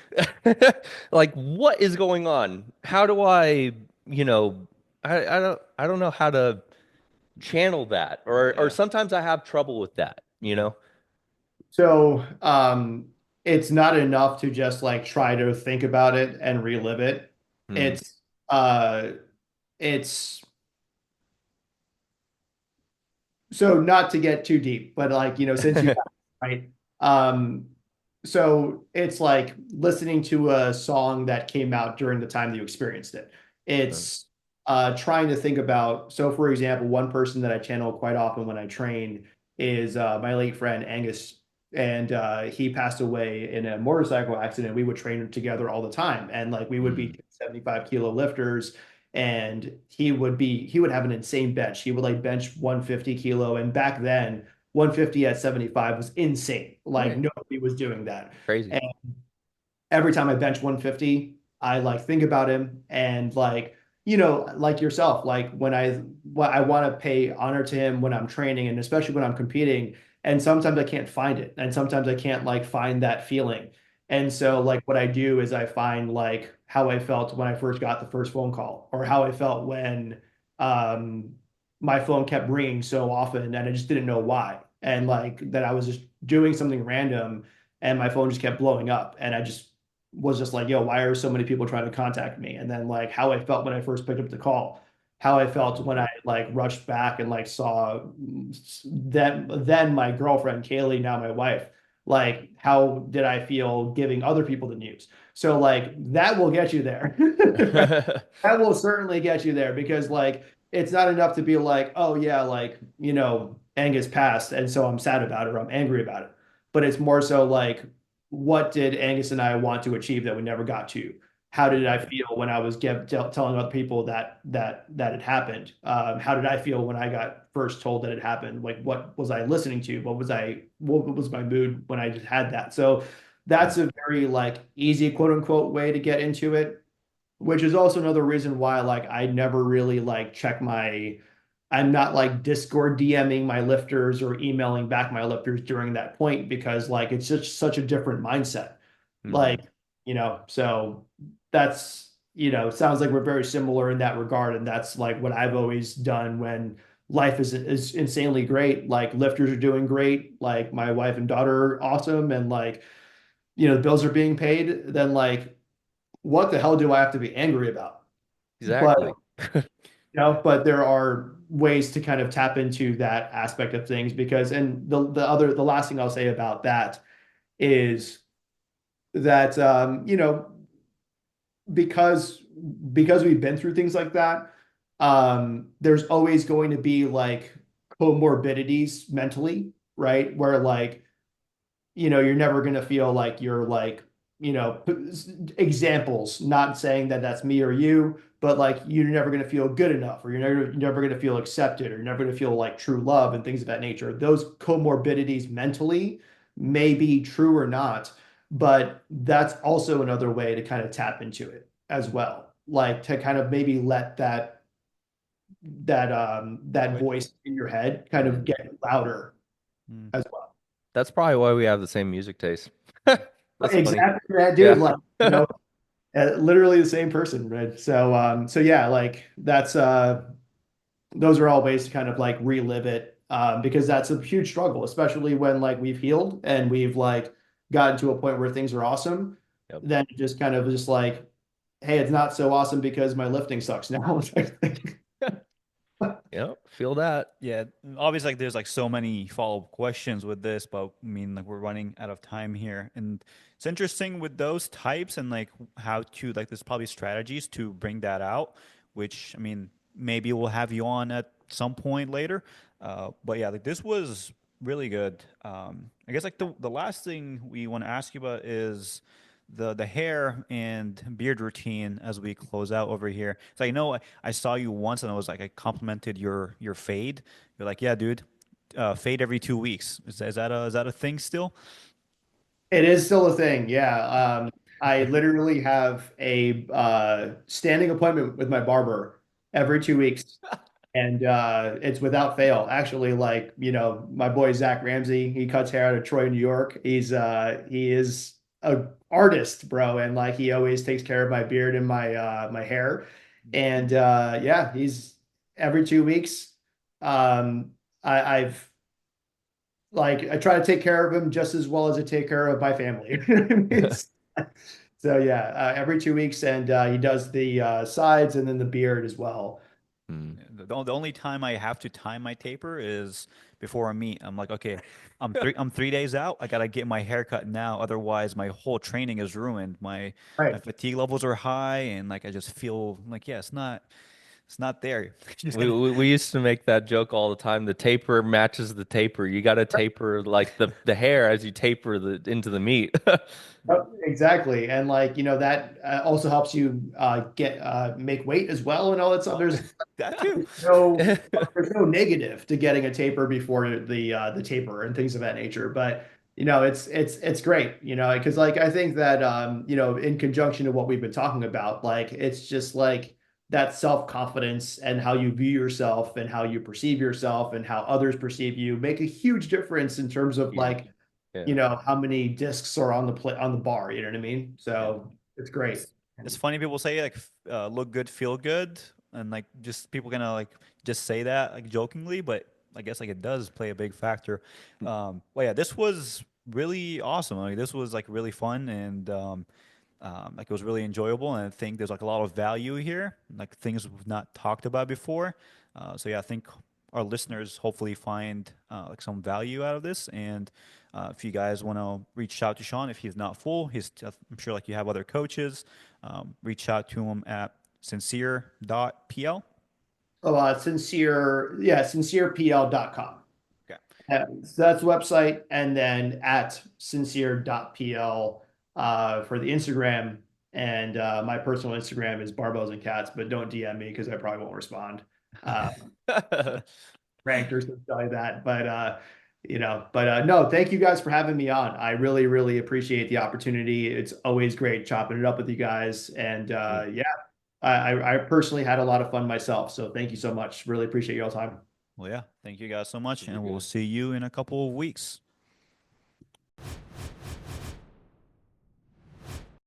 Like what is going on? How do you know, I don't know how to channel that, or Yeah. sometimes I have trouble with that, you Yeah. know? So it's not enough to just like try to think about it and relive it. Hmm. It's uh it's so not to get too deep, but like, since you right. Um so it's like listening to a song that came out during the time that you experienced it. It's trying to think about, so for example, one person that I channel quite often when I train is my late friend Angus, and he passed away in a motorcycle accident. We would train together all the time, and like we would Hmm. be 75-kilo lifters, and he would have an insane bench. He would like bench 150 kilo, and back then 150 at 75 was insane. Like Right. nobody was doing that. Crazy. And every time I bench 150, I like think about him, and like, like yourself, like I want to pay honor to him when I'm training, and especially when I'm competing. And sometimes I can't find it. And sometimes I can't like find that feeling. And so like what I do is I find like how I felt when I first got the first phone call, or how I felt when um my phone kept ringing so often and I just didn't know why. And like that I was just doing something random and my phone just kept blowing up, and I just was just like, yo, why are so many people trying to contact me? And then like how I felt when I first picked up the call, how I felt when I like rushed back and like saw that then my girlfriend Kaylee, now my wife, like how did I feel giving other people the news? So like that will get you there. That will certainly get you there, because like it's not enough to be like, oh yeah, like, Angus passed and so I'm sad about it or I'm angry about it. But it's more so like, what did Angus and I want to achieve that we never got to? How did I Yeah. feel when I was telling other people that it happened? How did I feel when I got first told that it happened? Like, what was I listening to? What was my mood when I just had that? So that's a very like easy quote unquote way to get into it, which is also another reason why like I never really like check my, I'm not like Discord DMing my lifters or emailing back my lifters during that point, because like it's just such a different mindset. Hmm. Like, so that's, sounds like we're very similar in that regard. And that's like what I've always done when life is insanely great. Like lifters are doing great. Like my wife and daughter are awesome. And like, the bills are being paid. Then like, what the hell do I have to be angry about? But Exactly. but there are ways to kind of tap into that aspect of things because, and the last thing I'll say about that is that, because we've been through things like that, there's always going to be like comorbidities mentally, right? Where like, you're never going to feel like you're like, examples, not saying that that's me or you, but like you're never going to feel good enough, or you're never going to feel accepted, or you're never going to feel like true love and things of that nature. Those comorbidities mentally may be true or not, but that's also another way to kind of tap into it as well. Like to kind of maybe let that voice in your head kind of get louder Mm. as well. That's probably why we have the same music taste. That's funny. Exactly, that dude. Yeah. Like, literally the same person, right? So yeah, like those are all ways to kind of like relive it, because that's a huge struggle, especially when like we've healed and we've like gotten to a point where things are awesome. Yep. Then just kind of just like, hey, it's not so awesome because my lifting sucks now. Yep. Feel that. Yeah, obviously, like there's like so many follow-up questions with this, but I mean, like we're running out of time here, and it's interesting with those types and like how to like there's probably strategies to bring that out, which I mean, maybe we'll have you on at some point later. But yeah, like this was really good. I guess like the last thing we want to ask you about is the hair and beard routine as we close out over here. So I know I saw you once and I was like I complimented your fade. You're like, yeah, dude, fade every 2 weeks. Is that a thing still? It is still a thing, yeah. I literally have a standing appointment with my barber every 2 weeks, and it's without fail. Actually, like my boy Zach Ramsey, he cuts hair out of Troy, New York. He is a artist, bro, and like he always takes care of my beard and my hair, and yeah, he's every 2 weeks. I've like I try to take care of him just as well as I take care of my family. So yeah, every 2 weeks, and he does the sides and then the beard as well. Mm. The only time I have to time my taper is before a meet. I'm like, okay, I'm 3 days out. I gotta get my hair cut now, otherwise my whole training is ruined. My Right. fatigue levels are high, and like I just feel like yeah, it's not there. Just We, gotta we we used to make that joke all the time. The taper matches the taper. You got to taper like the hair as you taper the into the meat. Oh, exactly. And like, that also helps you get make weight as well and all that stuff. oh, that too. No there's no negative to getting a taper before the taper and things of that nature. But it's great, because like I think that in conjunction to what we've been talking about, like it's just like that self-confidence and how you view yourself and how you perceive yourself and how others perceive you make a huge difference in terms of Huge. like Yeah. how many discs are on the play on the bar, you know what I mean? Yeah. So it's great. It's funny people say like look good, feel good, and like just people gonna like just say that like jokingly, but I guess like it does play a big factor. Well, yeah, this was really awesome. Like this was like really fun and like it was really enjoyable, and I think there's like a lot of value here, like things we've not talked about before. So yeah, I think our listeners hopefully find like some value out of this. And if you guys want to reach out to Sean, if he's not full, I'm sure like you have other coaches. Reach out to him at sincere.pl. Oh, sincerepl.com. Okay. So that's the website, and then at sincere.pl for the Instagram. And my personal Instagram is Barbells and Cats, but don't DM me because I probably won't respond. Uh, Ranked or something like that. But no, thank you guys for having me on. I really, really appreciate the opportunity. It's always great chopping it up with you guys. And yeah, I personally had a lot of fun myself. So thank you so much. Really appreciate your time. Well, yeah, thank you guys so much, You're and we'll good. see you in a couple of weeks.